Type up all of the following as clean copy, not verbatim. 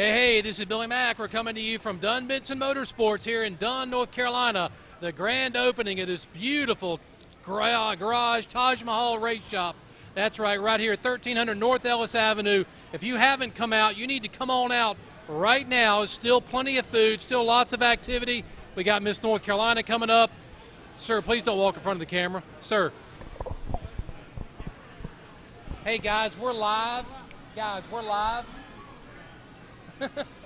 Hey, this is Billy Mack. We're coming to you from Dun Benson MotorSports here in Dunn, North Carolina. The grand opening of this beautiful garage Taj Mahal race shop. That's right here at 1300 North Ellis Avenue. If you haven't come out, you need to come on out right now. There's still plenty of food, still lots of activity. We got Miss North Carolina coming up. Sir, please don't walk in front of the camera. Sir. Hey, guys, we're live. Guys, we're live.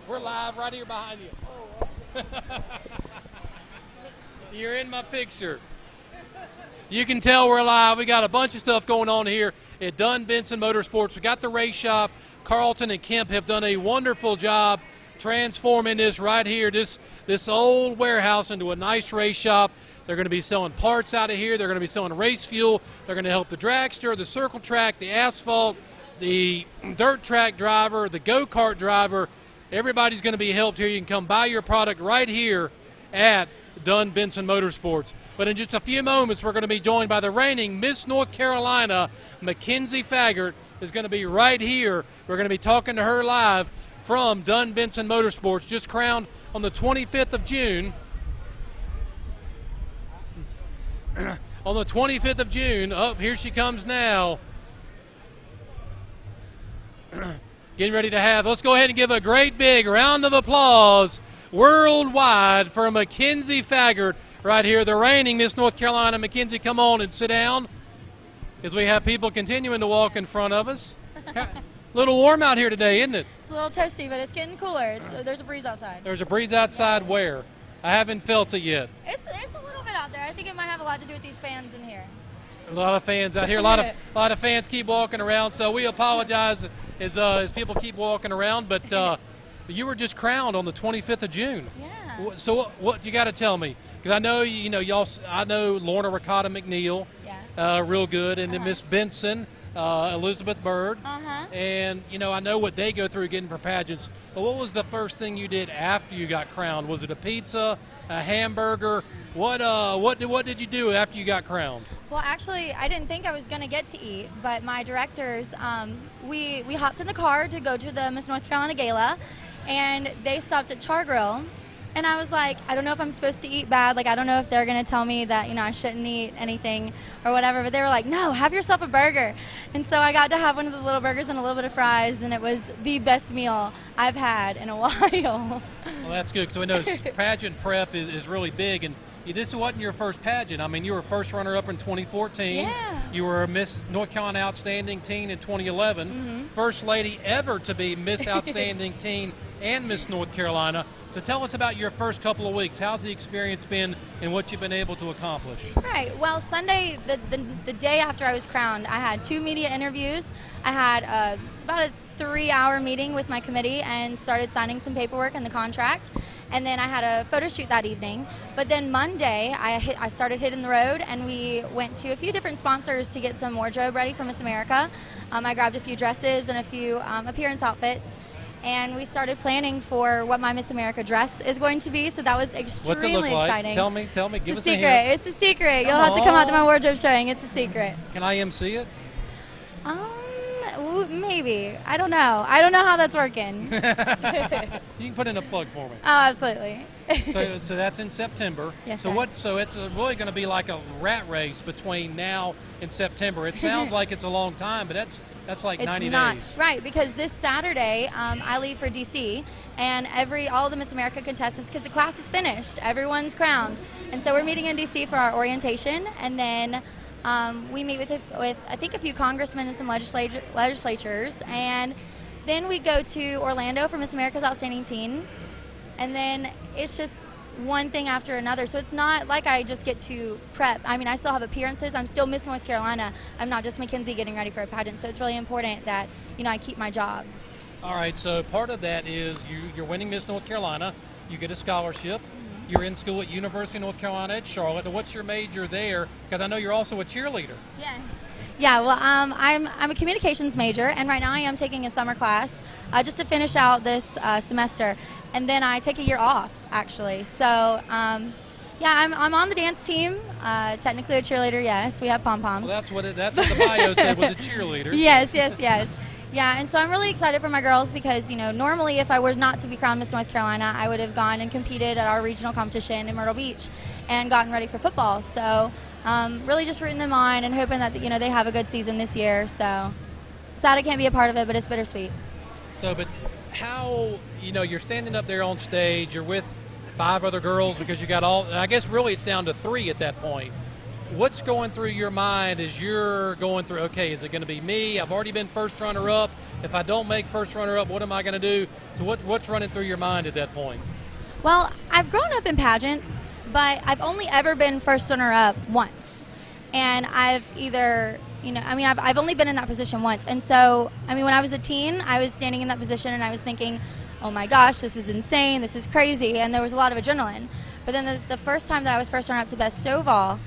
We're live right here behind you. You're in my picture. You can tell we're live. We got a bunch of stuff going on here at Dun Benson MotorSports. We got the race shop. Carlton and Kemp have done a wonderful job transforming this right here, this old warehouse into a nice race shop. They're going to be selling parts out of here. They're going to be selling race fuel. They're going to help the dragster, the circle track, the asphalt, the dirt track driver, the go-kart driver. Everybody's going to be helped here. You can come buy your product right here at Dun Benson MotorSports. But in just a few moments, we're going to be joined by the reigning Miss North Carolina, McKenzie Faggart, is going to be right here. We're going to be talking to her live from Dun Benson MotorSports, just crowned on the 25th of June. On the 25th of June, here she comes now. Getting ready to have, let's go ahead and give a great big round of applause worldwide for McKenzie Faggart right here, the reigning Miss North Carolina. McKenzie, come on and sit down as we have people continuing to walk in front of us. A little warm out here today, isn't it? It's a little toasty, but it's getting cooler. There's a breeze outside. There's a breeze outside where? I haven't felt it yet. It's a little bit out there. I think it might have a lot to do with these fans in here. A lot of fans out here. A lot of fans keep walking around, so we apologize as people keep walking around. But you were just crowned on the 25th of June. Yeah. So what you got to tell me? Because I know y'all. I know Lorna Ricotta McNeil, real good, and then Miss Benson, Elizabeth Bird, and I know what they go through getting for pageants. But what was the first thing you did after you got crowned? Was it a pizza, a hamburger? What did you do after you got crowned? Well, actually, I didn't think I was going to get to eat, but my directors, we hopped in the car to go to the Miss North Carolina Gala, and they stopped at Char Grill. And I was like, I don't know if I'm supposed to eat bad. Like, I don't know if they're going to tell me that, I shouldn't eat anything or whatever. But they were like, no, have yourself a burger. And so I got to have one of the little burgers and a little bit of fries, and it was the best meal I've had in a while. Well, that's good, because we know pageant prep is really big. And this wasn't your first pageant. I mean, you were first runner-up in 2014. Yeah. You were a Miss North Carolina Outstanding Teen in 2011. First lady ever to be Miss Outstanding Teen and Miss North Carolina. So tell us about your first couple of weeks. How's the experience been and what you've been able to accomplish? Right. Well, Sunday, the day after I was crowned, I had 2 media interviews. I had about a 3-hour meeting with my committee and started signing some paperwork and the contract. And then I had a photo shoot that evening. But then Monday, I started hitting the road, and we went to a few different sponsors to get some wardrobe ready for Miss America. I grabbed a few dresses and a few appearance outfits. And we started planning for what my Miss America dress is going to be, so that was extremely What's it look exciting. Like? Tell me, give us a secret. a hint. It's a secret. You'll have to come out to my wardrobe showing. It's a secret. Can I MC it? Maybe. I don't know how that's working. You can put in a plug for me. Oh, absolutely. So that's in September. Yes, so sir. So it's really going to be like a rat race between now and September. It sounds like it's a long time, but that's like 90 days. Right, because this Saturday I leave for DC, and all the Miss America contestants, because the class is finished, everyone's crowned, and so we're meeting in DC for our orientation, and then we meet with I think a few congressmen and some legislatures, and then we go to Orlando for Miss America's Outstanding Teen, and then it's just one thing after another. So it's not like I just get to prep. I mean, I still have appearances. I'm still Miss North Carolina. I'm not just McKenzie getting ready for a pageant. So it's really important that, I keep my job. All right, so part of that is you're winning Miss North Carolina. You get a scholarship. You're in school at University of North Carolina at Charlotte. And what's your major there? Because I know you're also a cheerleader. Yeah. Yeah, well, I'm a communications major, and right now I am taking a summer class just to finish out this semester, and then I take a year off, actually. So, yeah, I'm on the dance team. Technically a cheerleader, yes. We have pom-poms. Well, that's what the bio said, was a cheerleader. Yes. Yeah, and so I'm really excited for my girls because, normally if I were not to be crowned Miss North Carolina, I would have gone and competed at our regional competition in Myrtle Beach and gotten ready for football. So really just rooting them on and hoping that, they have a good season this year. So sad I can't be a part of it, but it's bittersweet. So, but how, you're standing up there on stage, you're with 5 other girls because you got I guess really it's down to 3 at that point. What's going through your mind as you're going through, okay, is it going to be me? I've already been first runner-up. If I don't make first runner-up, what am I going to do? So what's running through your mind at that point? Well, I've grown up in pageants, but I've only ever been first runner-up once. And I've either, I've only been in that position once. And so, when I was a teen, I was standing in that position and I was thinking, oh my gosh, this is insane, this is crazy, and there was a lot of adrenaline. But then the first time that I was first runner-up to Best Oval,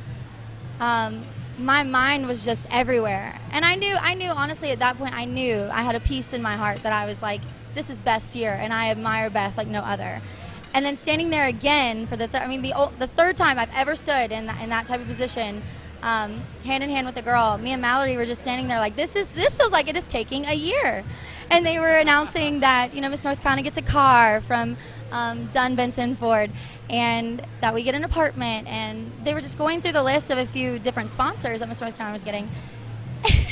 my mind was just everywhere. And I knew, honestly, at that point, I knew I had a peace in my heart that I was like, this is Beth's year, and I admire Beth like no other. And then standing there again for the third time I've ever stood in that type of position, hand in hand with a girl, me and Mallory were just standing there like, this feels like it is taking a year. And they were announcing that, Miss North Carolina gets a car from Dun Benson Ford, and that we get an apartment, and they were just going through the list of a few different sponsors that Miss North Carolina was getting.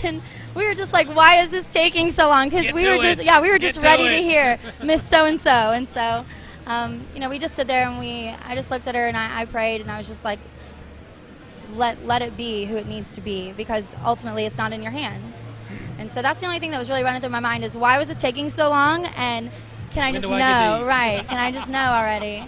And we were just like, why is this taking so long? Because we were just ready to hear Miss So-and-so. And so, we just stood there and I just looked at her and I prayed, and I was just like, let it be who it needs to be, because ultimately it's not in your hands. And so that's the only thing that was really running through my mind is, why was this taking so long? And can I just know? Right. Can I just know already?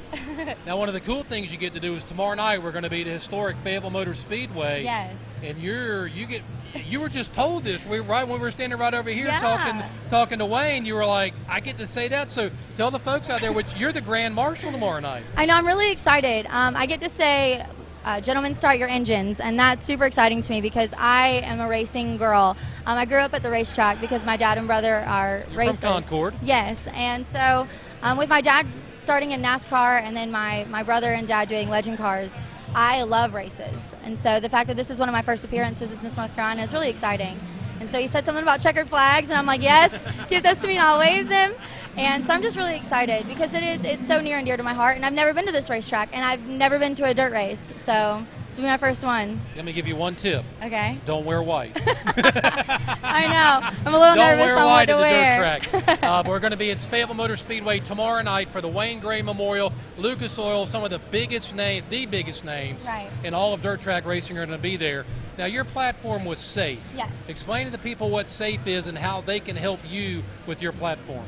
Now, one of the cool things you get to do is tomorrow night we're going to be at the historic Fayetteville Motor Speedway. Yes. And you were just told this right when we were standing right over here talking to Wayne. You were like, I get to say that. So tell the folks out there, you're the Grand Marshal tomorrow night. I know. I'm really excited. I get to say, gentlemen, start your engines, and that's super exciting to me because I am a racing girl. I grew up at the racetrack because my dad and brother are racers. From Concord. Yes, and so with my dad starting in NASCAR and then my brother and dad doing legend cars, I love races. And so the fact that this is one of my first appearances as Miss North Carolina is really exciting. And so he said something about checkered flags, and I'm like, yes, give those to me and I'll wave them. And so I'm just really excited because it's so near and dear to my heart, and I've never been to this racetrack, and I've never been to a dirt race, so this will be my first one. Let me give you one tip. Okay. Don't wear white. I know. I'm a little nervous on what to wear. Don't wear white at the dirt track. We're going to be at Fayetteville Motor Speedway tomorrow night for the Wayne Gray Memorial. Lucas Oil, some of the biggest names in all of dirt track racing are going to be there. Now, your platform was SAFE. Yes. Explain to the people what SAFE is and how they can help you with your platform.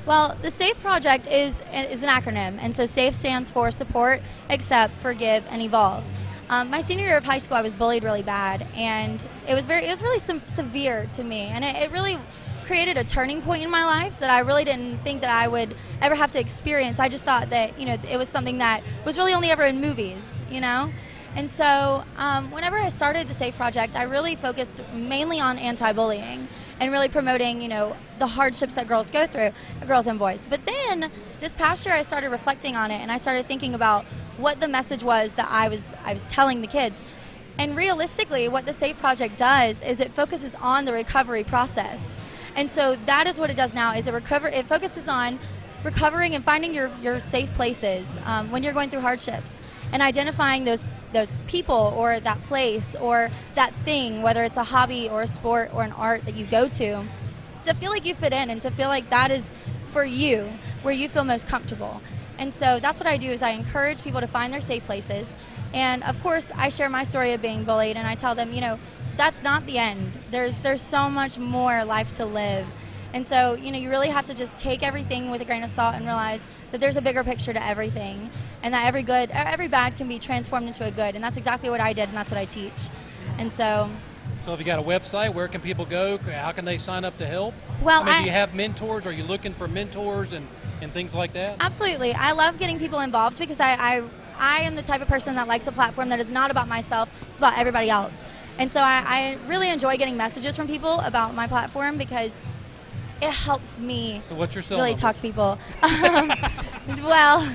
Well, the SAFE project is an acronym, and so SAFE stands for Support, Accept, Forgive, and Evolve. My senior year of high school, I was bullied really bad, and it was really severe to me, and it really created a turning point in my life that I really didn't think that I would ever have to experience. I just thought that it was something that was really only ever in movies, And so whenever I started the SAFE project, I really focused mainly on anti-bullying and really promoting, the hardships that girls go through, girls and boys. But then this past year I started reflecting on it, and I started thinking about what the message was that I was telling the kids. And realistically, what the SAFE project does is it focuses on the recovery process. And so that is what it does now, is it focuses on recovering and finding your safe places when you're going through hardships, and identifying those people or that place or that thing, whether it's a hobby or a sport or an art that you go to feel like you fit in and to feel like that is for you, where you feel most comfortable. And so that's what I do, is I encourage people to find their safe places. And of course, I share my story of being bullied, and I tell them, that's not the end. There's so much more life to live. And so, you really have to just take everything with a grain of salt and realize that there's a bigger picture to everything, and that every bad can be transformed into a good. And that's exactly what I did, and that's what I teach. And so if you got a website, where can people go? How can they sign up to help? Well, do you have mentors? Are you looking for mentors and things like that? Absolutely. I love getting people involved because I am the type of person that likes a platform that is not about myself, it's about everybody else. And so I really enjoy getting messages from people about my platform because it helps me really talk to people. Well,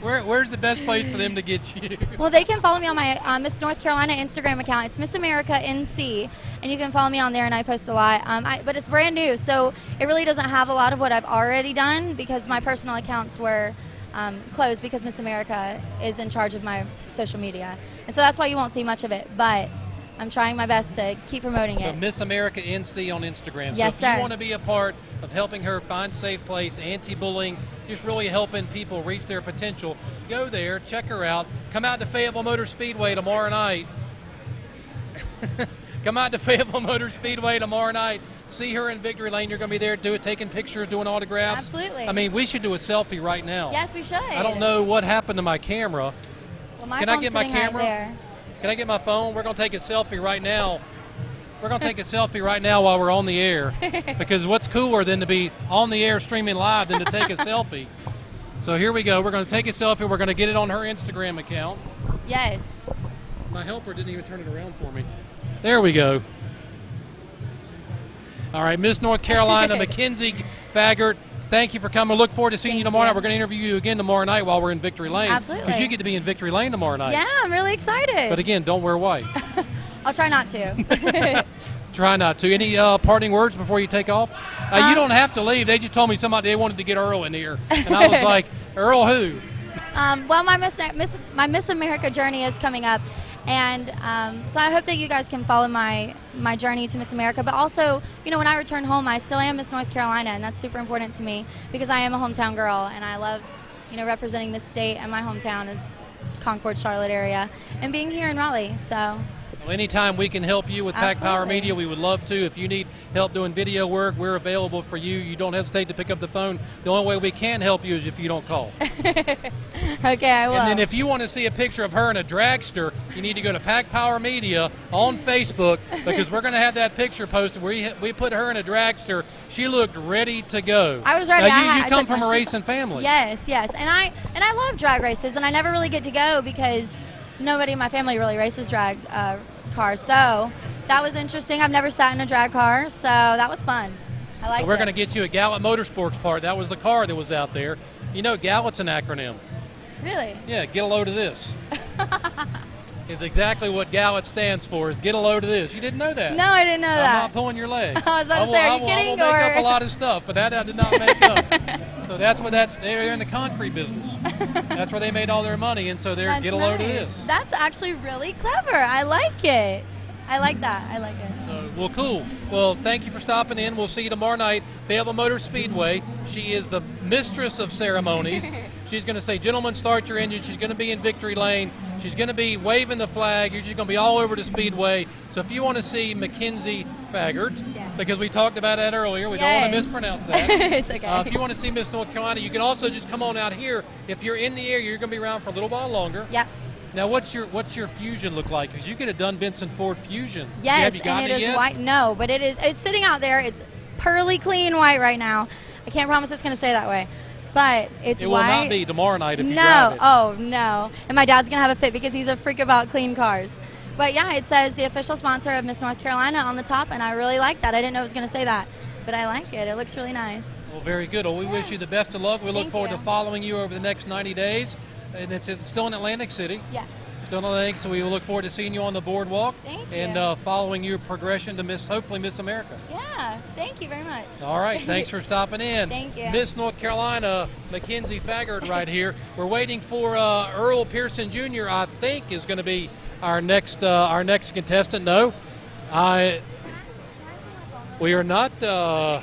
Where's the best place for them to get you? Well, they can follow me on my Miss North Carolina Instagram account. It's Miss America NC, and you can follow me on there, and I post a lot. But it's brand new, so it really doesn't have a lot of what I've already done because my personal accounts were closed because Miss America is in charge of my social media. And so that's why you won't see much of it, but I'm trying my best to keep promoting it. So Miss America NC on Instagram. Yes, so if sir. you want to be a part of helping her find a safe place, anti-bullying, just really helping people reach their potential, go there, check her out. Come out to Fayetteville Motor Speedway tomorrow night. Come out to Fayetteville Motor Speedway tomorrow night. See her in Victory Lane. You're going to be there taking pictures, doing autographs. Absolutely. I mean, we should do a selfie right now. Yes, we should. I don't know what happened to my camera. Well, my Can I phone's get my sitting right camera? there. Can I get my phone? We're going to take a selfie right now. We're going to take a selfie right now while we're on the air. Because what's cooler than to be on the air streaming live than to take a selfie? So here we go. We're going to take a selfie. We're going to get it on her Instagram account. Yes. My helper didn't even turn it around for me. There we go. All right, Miss North Carolina, McKenzie Faggart, thank you for coming. Look forward to seeing you tomorrow night. We're going to interview you again tomorrow night while we're in Victory Lane. Absolutely. Because you get to be in Victory Lane tomorrow night. Yeah, I'm really excited. But again, don't wear white. I'll try not to. Try not to. Any parting words before you take off? You don't have to leave. They just told me they wanted to get Earl in here. And I was like, Earl who? Well, my Miss America journey is coming up. And so I hope that you guys can follow my journey to Miss America. But also, when I return home, I still am Miss North Carolina, and that's super important to me because I am a hometown girl, and I love, representing this state, and my hometown is Concord, Charlotte area, and being here in Raleigh. So. Well, anytime we can help you with Pack Power Media, we would love to. If you need help doing video work, we're available for you. You don't hesitate to pick up the phone. The only way we can help you is if you don't call. Okay, I will. And then if you want to see a picture of her in a dragster, you need to go to Pack Power Media on Facebook because we're going to have that picture posted where we put her in a dragster. She looked ready to go. I was ready. Now, you come from a racing family. Yes, and I love drag races, and I never really get to go because nobody in my family really races drag cars. So that was interesting. I've never sat in a drag car, so that was fun. I liked it. We're going to get you a Gallant Motorsports part. That was the car that was out there. Gallant's an acronym. Really? Yeah, get a load of this. It's exactly what Gallant stands for, is get a load of this. You didn't know that? No, I didn't know that. I'm not pulling your leg. I was about to say, are you kidding? I will make up a lot of stuff, but that I did not make up. So they're in the concrete business. That's where they made all their money, and so get a load of this. That's actually really clever. I like it. I like that. I like it. So, well, cool. Well, thank you for stopping in. We'll see you tomorrow night, Fayetteville Motor Speedway. She is the mistress of ceremonies. She's going to say, gentlemen, start your engine. She's going to be in Victory Lane. She's going to be waving the flag. You're just going to be all over the Speedway. So if you want to see McKenzie Faggart, because we talked about that earlier, we don't want to mispronounce that. It's okay. If you want to see Miss North Carolina, you can also just come on out here. If you're in the area, you're going to be around for a little while longer. Yeah. Now, what's your Fusion look like? Because you get a Dun Benson Ford Fusion. Yes, have you gotten and it is yet? white. No, but it's sitting out there. It's pearly clean white right now. I can't promise it's going to stay that way, but it's white. It will not be tomorrow night if you No, drive it. oh no. And my dad's going to have a fit because he's a freak about clean cars. But yeah, it says the official sponsor of Miss North Carolina on the top, and I really like that. I didn't know it was going to say that, but I like it. It looks really nice. Well, very good. Well, we wish you the best of luck. We look forward to following you over the next 90 days. And it's still in Atlantic City. Yes. Still in Atlantic, so we will look forward to seeing you on the boardwalk. Thank you. And following your progression to hopefully Miss America. Yeah, thank you very much. All right, thanks for stopping in. Thank you. Miss North Carolina, McKenzie Faggart right here. We're waiting for Earl Pearson Jr., I think, is going to be our next contestant. No, we are not. Oh,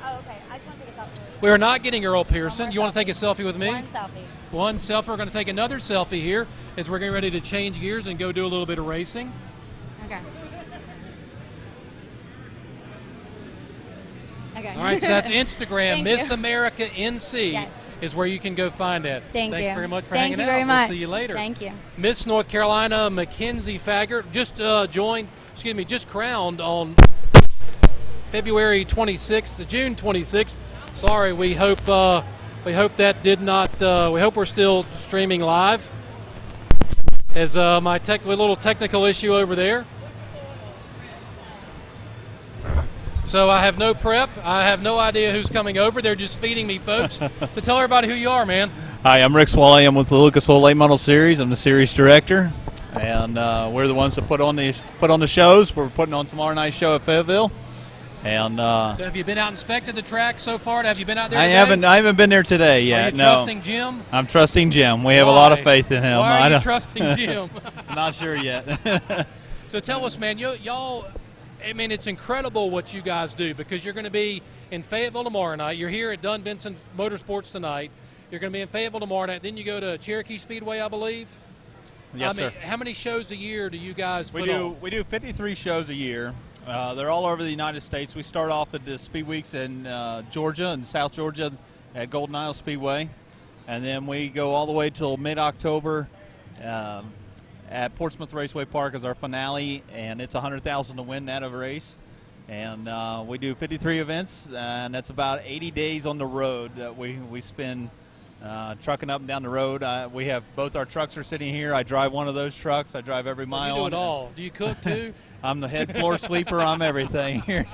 okay. I just want to take a selfie. We are not getting Earl Pearson. You want to take a selfie with me? One selfie. One selfie. We're going to take another selfie here as we're getting ready to change gears and go do a little bit of racing. Okay. Okay. All right, so that's Instagram. Thank Miss you. America NC is where you can go find that. Thanks very much for Thank hanging you out. very much. We'll see you later. Thank you. Miss North Carolina, McKenzie Faggart, just just crowned on February 26th, June 26th. Sorry, we hope that did not. We hope we're still streaming live. As my little technical issue over there. So I have no prep. I have no idea who's coming over. They're just feeding me, folks. So tell everybody who you are, man. Hi, I'm Rick Schwallie. I'm with the Lucas Oil Late Model Series. I'm the series director, and we're the ones that put on the shows. We're putting on tomorrow night's show at Fayetteville. And so have you been out and inspected the track so far? Have you been out there today? I haven't been there today yet. Are you trusting Jim? I'm trusting Jim. We have a lot of faith in him. Why are you trusting Jim? Not sure yet. So tell us, man, y'all, I mean, it's incredible what you guys do, because you're going to be in Fayetteville tomorrow night. You're here at Dun Benson MotorSports tonight. You're going to be in Fayetteville tomorrow night. Then you go to Cherokee Speedway, I believe. Yes, sir. How many shows a year do you guys put on? We do 53 shows a year. They're all over the United States. We start off at the Speed Weeks in Georgia and South Georgia at Golden Isle Speedway. And then we go all the way till mid-October at Portsmouth Raceway Park as our finale, and it's $100,000 to win that of a race. And we do 53 events, and that's about 80 days on the road that we spend trucking up and down the road. We have both our trucks are sitting here. I drive one of those trucks. I drive every mile. You do it all. Do you cook too? I'm the head floor sweeper. I'm everything here.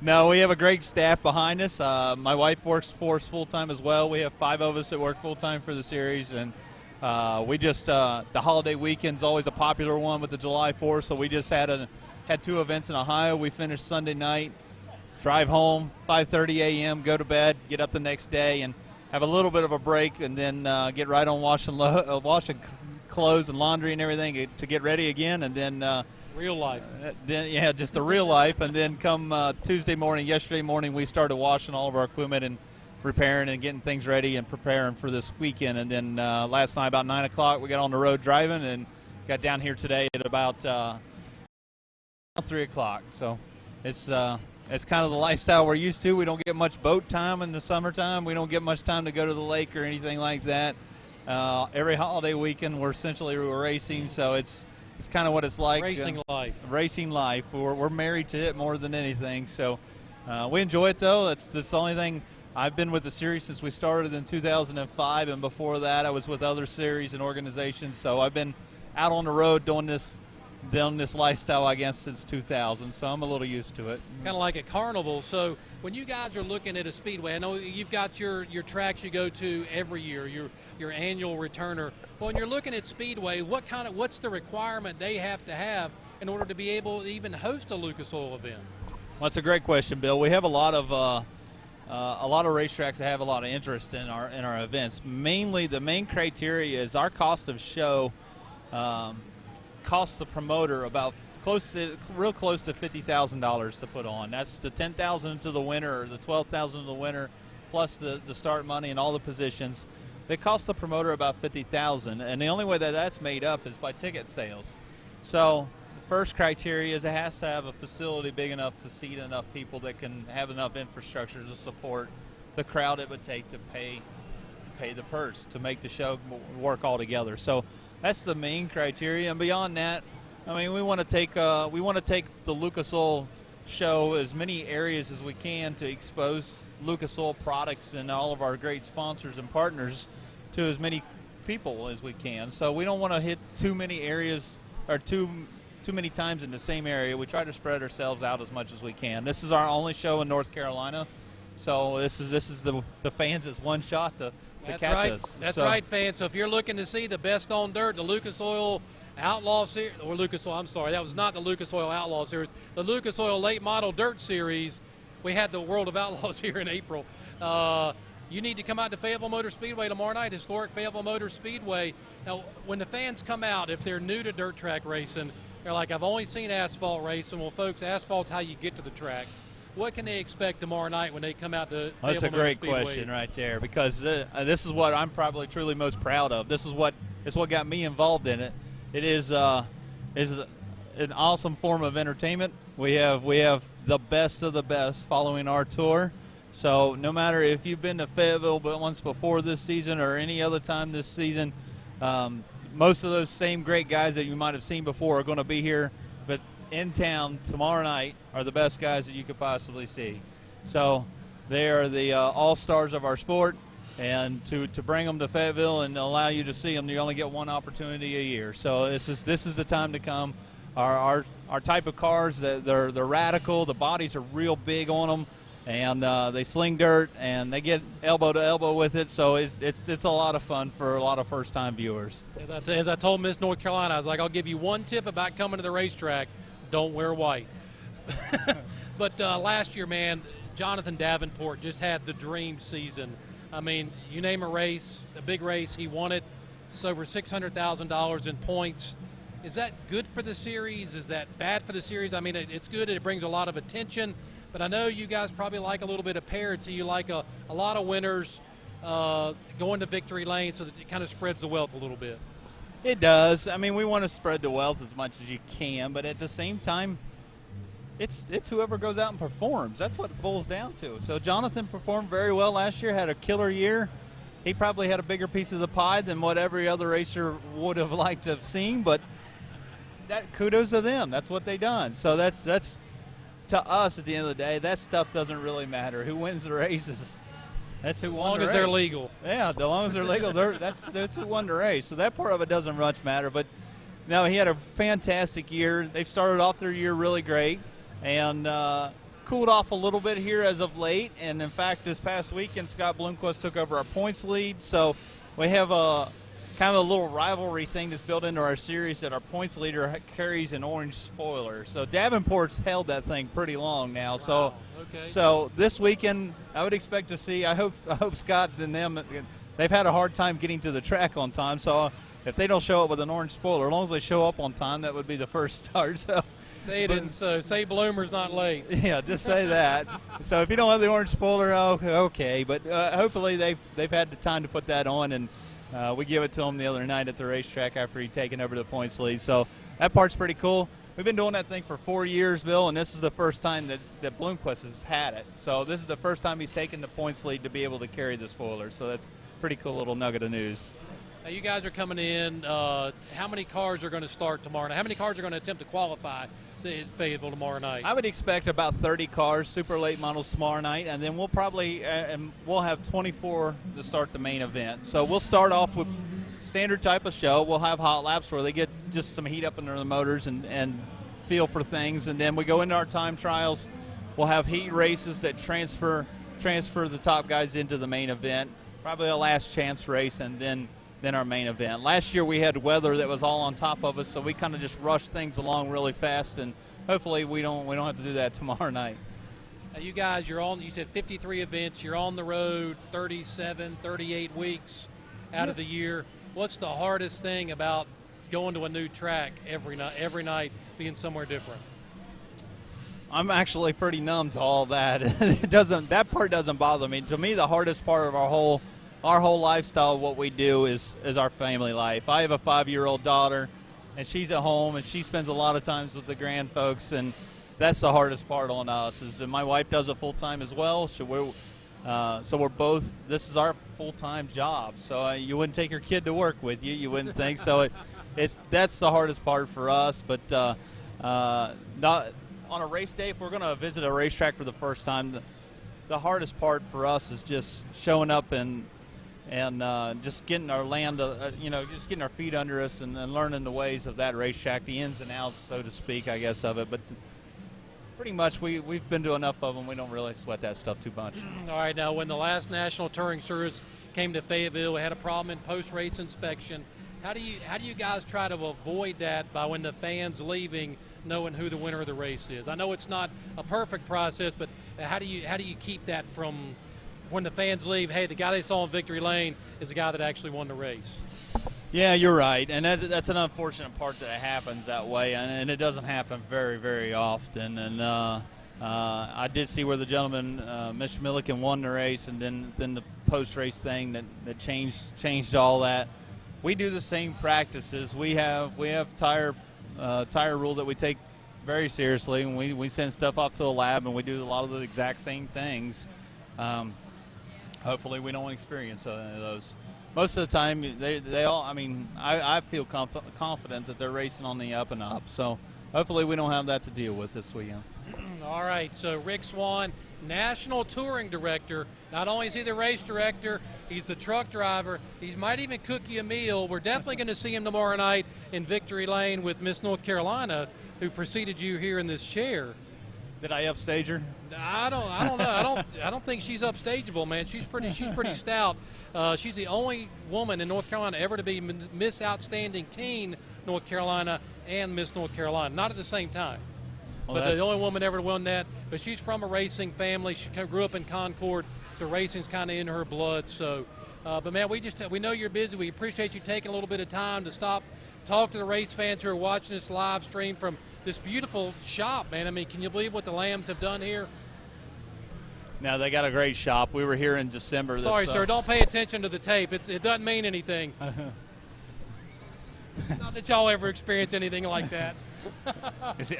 No, we have a great staff behind us. My wife works for us full-time as well. We have 5 of us that work full-time for the series. And we just, the holiday weekend's always a popular one with the July 4th. So we just had 2 events in Ohio. We finished Sunday night, drive home, 5:30 a.m., go to bed, get up the next day, and have a little bit of a break, and then get right on washing clothes and laundry and everything to get ready again, and then real life. Just the real life. And then come yesterday morning, we started washing all of our equipment and repairing and getting things ready and preparing for this weekend. And then last night about 9 o'clock, we got on the road driving and got down here today at about 3 o'clock. So it's kind of the lifestyle we're used to. We don't get much boat time in the summertime. We don't get much time to go to the lake or anything like that. Every holiday weekend, we're racing, so it's kind of what it's like. Racing life. Racing life. We're married to it more than anything. So we enjoy it, though. That's the only thing. I've been with the series since we started in 2005, and before that I was with other series and organizations. So I've been out on the road doing this lifestyle, I guess, since 2000. So I'm a little used to it. Kind of like at Carnival. So when you guys are looking at a speedway, I know you've got your tracks you go to every year, your annual returner. Well, when you're looking at Speedway, what's the requirement they have to have in order to be able to even host a Lucas Oil event? Well, that's a great question, Bill. We have a lot of racetracks that have a lot of interest in our events. Mainly, the main criteria is our cost of show costs the promoter about real close to $50,000 to put on. That's the $10,000 to the winner or the $12,000 to the winner, plus the start money and all the positions. They cost the promoter about $50,000, and the only way that that's made up is by ticket sales. So the first criteria is it has to have a facility big enough to seat enough people that can have enough infrastructure to support the crowd it would take to pay the purse to make the show work all together. So that's the main criteria, and beyond that, I mean, we want to take the Lucas Oil show as many areas as we can to expose Lucas Oil products and all of our great sponsors and partners to as many people as we can. So we don't want to hit too many areas or too many times in the same area. We try to spread ourselves out as much as we can. This is our only show in North Carolina, so this is the fans' one shot to catch us. That's right, fans. So if you're looking to see the best on dirt, the Lucas Oil Outlaw Series, or Lucas Oil, I'm sorry, that was not the Lucas Oil Outlaw Series, the Lucas Oil Late Model Dirt Series. We had the World of Outlaws here in April. You need to come out to Fayetteville Motor Speedway tomorrow night, historic Fayetteville Motor Speedway. Now, when the fans come out, if they're new to dirt track racing, they're like, I've only seen asphalt racing. Well, folks, asphalt's how you get to the track. What can they expect tomorrow night when they come out to Fayetteville That's a great Motor Speedway? question right there, because this is what I'm probably truly most proud of. This is what got me involved in it. It is an awesome form of entertainment. We have the best of the best following our tour. So no matter if you've been to Fayetteville but once before this season or any other time this season, most of those same great guys that you might have seen before are going to be here. But in town tomorrow night are the best guys that you could possibly see. So they are the all-stars of our sport. And to bring them to Fayetteville and allow you to see them, you only get one opportunity a year. So this is the time to come. Our type of cars, they're radical. The bodies are real big on them. and they sling dirt and they get elbow to elbow with it. So it's a lot of fun for a lot of first-time viewers. As I told Miss North Carolina, I was like, I'll give you one tip about coming to the racetrack: don't wear white. But last year, man, Jonathan Davenport just had the dream season. I mean, you name a race, a big race, he won it. It's over $600,000 in points. Is that good for the series? Is that bad for the series? I mean, it's good. It brings a lot of attention. But I know you guys probably like a little bit of parity. You like a lot of winners going to victory lane so that it kind of spreads the wealth a little bit. It does. I mean, we want to spread the wealth as much as you can, but at the same time, it's whoever goes out and performs. That's what it boils down to. So Jonathan performed very well last year, had a killer year. He probably had a bigger piece of the pie than what every other racer would have liked to have seen, but that kudos to them. That's what they done. So that's to us at the end of the day, that stuff doesn't really matter. Who wins the races? That's who won the race. As long as they're legal. Yeah, as long as they're legal, that's who won the race. So that part of it doesn't much matter. But no, he had a fantastic year. They've started off their year really great and cooled off a little bit here as of late. And in fact, this past weekend, Scott Bloomquist took over our points lead. So we have a kind of a little rivalry thing that's built into our series that our points leader carries an orange spoiler. So Davenport's held that thing pretty long now. Wow. So, okay. So this weekend, I would expect to see. I hope Scott and them. They've had a hard time getting to the track on time. So if they don't show up with an orange spoiler, as long as they show up on time, that would be the first start. So. Say it isn't so. Say Bloomer's not late. Yeah, just say that. So if you don't have the orange spoiler, okay. But hopefully they've had the time to put that on, and we give it to him the other night at the racetrack after he'd taken over the points lead. So that part's pretty cool. We've been doing that thing for 4 years, Bill, and this is the first time that Bloomquist has had it. So this is the first time he's taken the points lead to be able to carry the spoiler. So that's a pretty cool little nugget of news. Now you guys are coming in. How many cars are going to start tomorrow night? How many cars are going to attempt to qualify in Fayetteville tomorrow night? I would expect about 30 cars, super late models tomorrow night, and then we'll probably we'll have 24 to start the main event. So we'll start off with standard type of show. We'll have hot laps where they get just some heat up under the motors and feel for things, and then we go into our time trials. We'll have heat races that transfer the top guys into the main event, probably a last chance race, and then our main event. Last year we had weather that was all on top of us, so we kind of just rushed things along really fast, and hopefully we don't have to do that tomorrow night. Now you guys, you said 53 events, you're on the road 37, 38 weeks out of the year. What's the hardest thing about going to a new track every night being somewhere different? I'm actually pretty numb to all that. That part doesn't bother me. To me, the hardest part of our whole lifestyle, what we do is our family life. I have a 5-year-old daughter, and she's at home, and she spends a lot of times with the grand folks, and that's the hardest part on us. Is that my wife does it full time as well, so we're both. This is our full-time job. So you wouldn't take your kid to work with you. You wouldn't think so. That's the hardest part for us. But not on a race day. If we're going to visit a racetrack for the first time, the hardest part for us is just showing up and just getting our just getting our feet under us and learning the ways of that racetrack, the ins and outs, so to speak, I guess, of it. But pretty much we've been to enough of them. We don't really sweat that stuff too much. All right, now when the last National Touring Series came to Fayetteville, we had a problem in post-race inspection. How do you guys try to avoid that by when the fans leaving knowing who the winner of the race is? I know it's not a perfect process, but how do you keep that from when the fans leave, hey, the guy they saw in Victory Lane is the guy that actually won the race? Yeah, you're right, and that's an unfortunate part that it happens that way, and it doesn't happen very, very often. And I did see where the gentleman, Mr. Milliken, won the race, and then the post-race thing that changed all that. We do the same practices. We have tire rule that we take very seriously, and we send stuff off to the lab, and we do a lot of the exact same things. Hopefully we don't experience those. Most of the time, they all. I mean, I feel confident that they're racing on the up and up. So hopefully we don't have that to deal with this weekend. All right. So Rick Swan, National Touring Director. Not only is he the race director, he's the truck driver. He might even cook you a meal. We're definitely going to see him tomorrow night in Victory Lane with Miss North Carolina, who preceded you here in this chair. Did I upstage her? I don't know. I don't think she's upstageable, man. She's pretty stout. She's the only woman in North Carolina ever to be Miss Outstanding Teen North Carolina and Miss North Carolina, not at the same time. Well, but the only woman ever to win that. But she's from a racing family. She grew up in Concord, so racing's kind of in her blood. So, but man, we know you're busy. We appreciate you taking a little bit of time to stop, talk to the race fans who are watching this live stream from this beautiful shop, man. I mean, can you believe what the Lambs have done here? No, they got a great shop. We were here in December. Sorry, sir, don't pay attention to the tape. It doesn't mean anything. Not that y'all ever experience anything like that.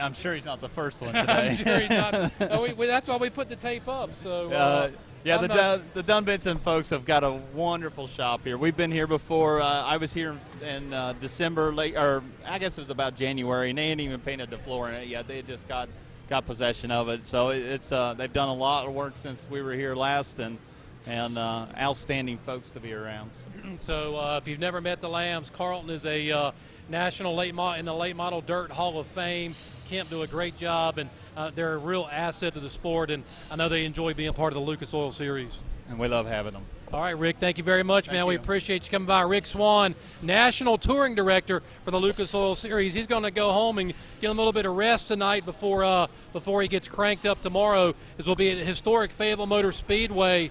I'm sure he's not the first one today. I'm sure he's not. That's why we put the tape up. So. Yeah, the Dun Benson folks have got a wonderful shop here. We've been here before. I was here in December, or I guess it was about January, and they ain't even painted the floor in it yet. They had just got possession of it. So it's they've done a lot of work since we were here last, and outstanding folks to be around. So if you've never met the Lambs, Carlton is a national in the late model dirt Hall of Fame. Kemp do a great job, and they're a real asset to the sport, and I know they enjoy being part of the Lucas Oil Series. And we love having them. All right, Rick, thank you very much, man. Thank you. We appreciate you coming by. Rick Swan, National Touring Director for the Lucas Oil Series. He's going to go home and get a little bit of rest tonight before he gets cranked up tomorrow. This will be at historic Fayetteville Motor Speedway.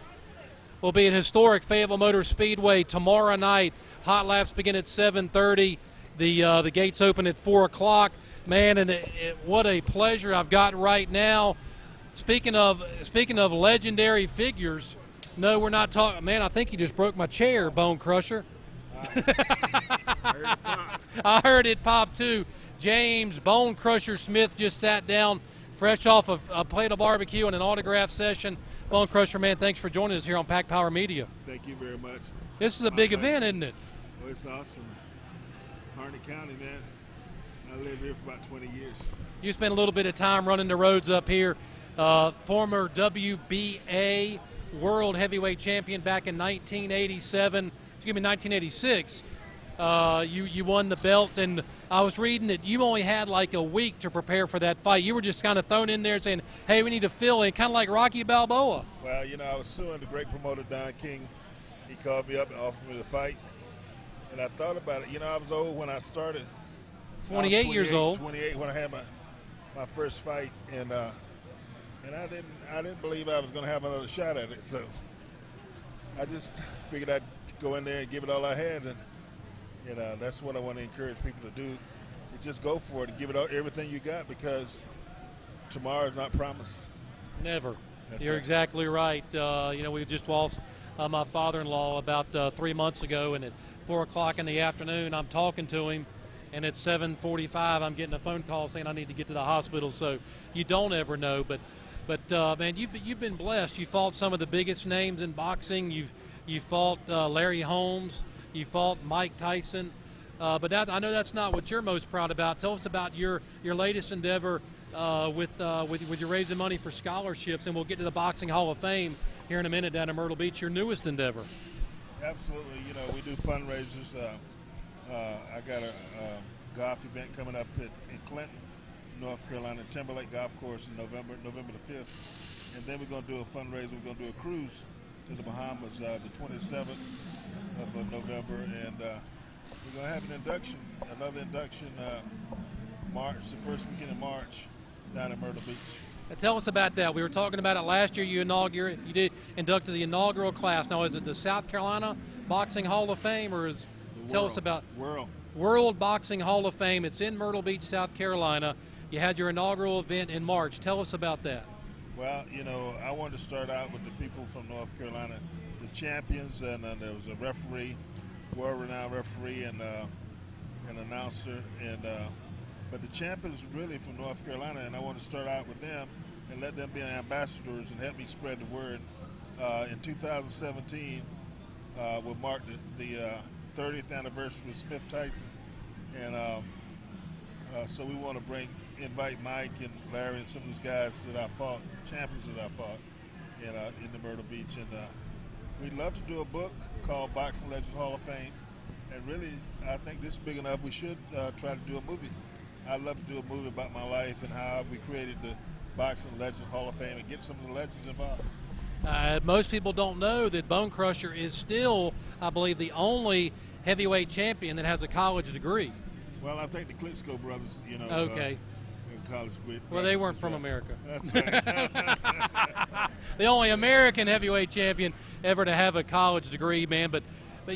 We'll be at historic Fayetteville Motor Speedway tomorrow night. Hot laps begin at 7:30. The gates open at 4 o'clock. Man, and what a pleasure I've got right now. Speaking of legendary figures, no, we're not talking. Man, I think you just broke my chair, Bonecrusher. I heard it pop too. James Bonecrusher Smith just sat down, fresh off of a plate of barbecue and an autograph session. Bonecrusher, man, thanks for joining us here on Pack Power Media. Thank you very much. This is a big event, isn't it? Oh, it's awesome. Harnett County, man. I lived here for about 20 years. You spent a little bit of time running the roads up here. Former WBA World Heavyweight Champion back in 1986. You won the belt, and I was reading that you only had like a week to prepare for that fight. You were just kind of thrown in there saying, hey, we need to fill in, kind of like Rocky Balboa. Well, I was suing the great promoter, Don King. He called me up and offered me the fight. And I thought about it. I was old when I started. 28 years old. 28 when I had my first fight, and I didn't believe I was going to have another shot at it. So I just figured I'd go in there and give it all I had, and that's what I want to encourage people to do. You just go for it and give it everything you got, because tomorrow is not promised. Never. That's You're right. exactly right. We just lost my father-in-law about 3 months ago, and at 4 o'clock in the afternoon, I'm talking to him, and at 7:45, I'm getting a phone call saying I need to get to the hospital. So you don't ever know, but man, you've been blessed. You fought some of the biggest names in boxing. You fought Larry Holmes. You fought Mike Tyson. But I know that's not what you're most proud about. Tell us about your latest endeavor with your raising money for scholarships, and we'll get to the Boxing Hall of Fame here in a minute down in Myrtle Beach. Your newest endeavor. Absolutely. We do fundraisers. I got a golf event coming up in Clinton, North Carolina, Timberlake Golf Course in November the 5th. And then we're going to do a fundraiser. We're going to do a cruise to the Bahamas the 27th of November. And we're going to have another induction March, the first weekend in March, down in Myrtle Beach. Tell us about that. We were talking about it last year. You did induct the inaugural class. Now, is it the South Carolina Boxing Hall of Fame, or tell us about World Boxing Hall of Fame? It's in Myrtle Beach, South Carolina. You had your inaugural event in March. Tell us about that. Well, I wanted to start out with the people from North Carolina, the champions, and there was a referee, world-renowned referee, and an announcer, but the champions really from North Carolina, and I want to start out with them and let them be ambassadors and help me spread the word. In 2017, we'll mark the 30th anniversary of Smith Tyson, and so we want to invite Mike and Larry and some of those guys that I fought, champions that I fought in the Myrtle Beach, and we'd love to do a book called Boxing Legends Hall of Fame, and really I think this is big enough we should try to do a movie. I'd love to do a movie about my life and how we created Boxing Legends Hall of Fame and get some of the legends involved. Most people don't know that Bonecrusher is still, I believe, the only heavyweight champion that has a college degree. Well, I think the Klitschko brothers, you know, Okay. college degree. Well, they weren't from America. That's right. The only American heavyweight champion ever to have a college degree, man. But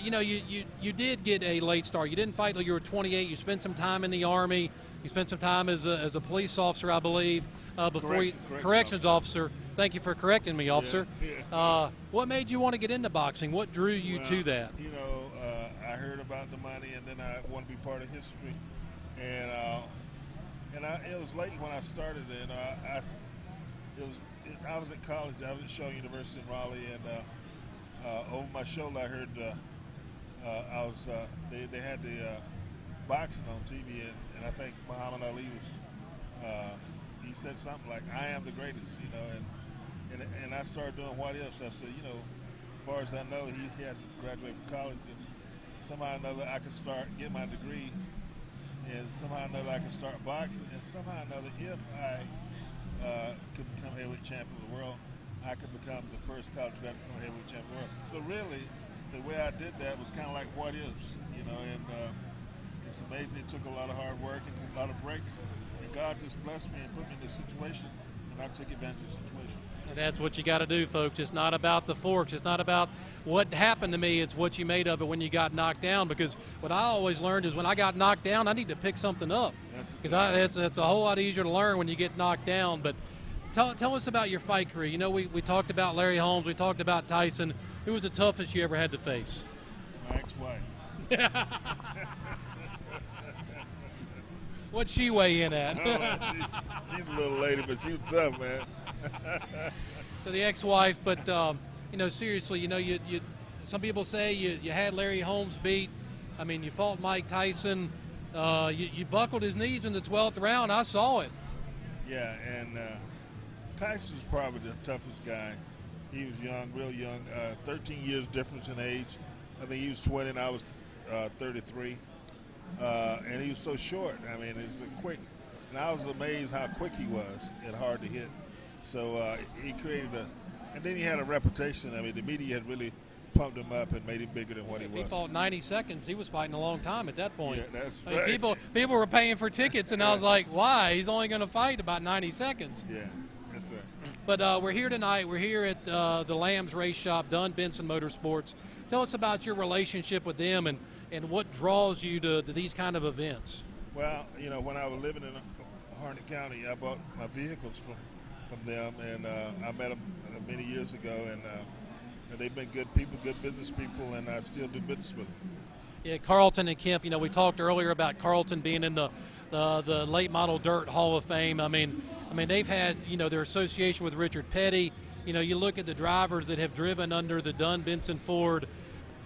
you know, you did get a late start. You didn't fight till you were 28. You spent some time in the Army. You spent some time as a police officer, I believe, before corrections officer. Thank you for correcting me, officer. Yeah. What made you want to get into boxing? What drew you to that? You know, I heard about the money, and then I want to be part of history. And it was late when I started, and I was at college. I was at Schwallie University in Raleigh, and over my shoulder, I heard they had the boxing on TV, and I think Muhammad Ali was. He said something like, "I am the greatest," you know, and I started doing what else. I said, you know, as far as I know, he hasn't graduated from college, and somehow or another I could start get my degree, and somehow or another I could start boxing, and somehow or another, if I could become heavyweight champion of the world, I could become the first college graduate to become heavyweight champion of the world. So really, the way I did that was kind of like what is, you know, and it's amazing. It took a lot of hard work and a lot of breaks, and God just blessed me and put me in this situation, and I took advantage of the situation. And that's what you got to do, folks. It's not about the forks. It's not about what happened to me. It's what you made of it when you got knocked down. Because what I always learned is when I got knocked down, I need to pick something up. Because it's a whole lot easier to learn when you get knocked down. But tell us about your fight career. You know, we talked about Larry Holmes. We talked about Tyson. Who was the toughest you ever had to face? My ex-wife. What'd she weigh in at? She's a little lady, but she was tough, man. So the ex-wife, but you know, seriously, you know, you some people say you had Larry Holmes beat. I mean, you fought Mike Tyson. You buckled his knees in the 12th round. I saw it. Yeah, and Tyson was probably the toughest guy. He was young, real young. 13 years difference in age. I think he was 20 and I was 33. And he was so short. I mean, it's quick. And I was amazed how quick he was and hard to hit. So he created and then he had a reputation. I mean, the media had really pumped him up and made him bigger than what he was. He fought 90 seconds. He was fighting a long time at that point. Yeah, that's I mean, right. people were paying for tickets, and I was like, why? He's only going to fight about 90 seconds. Yeah, that's right. But we're here tonight. We're here at the Lambs Race Shop, Dun Benson MotorSports. Tell us about your relationship with them and what draws you to these kind of events. Well, you know, when I was living in Harnett County, I bought my vehicles from them, and I met them many years ago, and they've been good people, good business people, and I still do business with them. Yeah, Carlton and Kemp, you know, we talked earlier about Carlton being in the late model dirt Hall of Fame. I mean, they've had, you know, their association with Richard Petty. You know, you look at the drivers that have driven under the Dun Benson Ford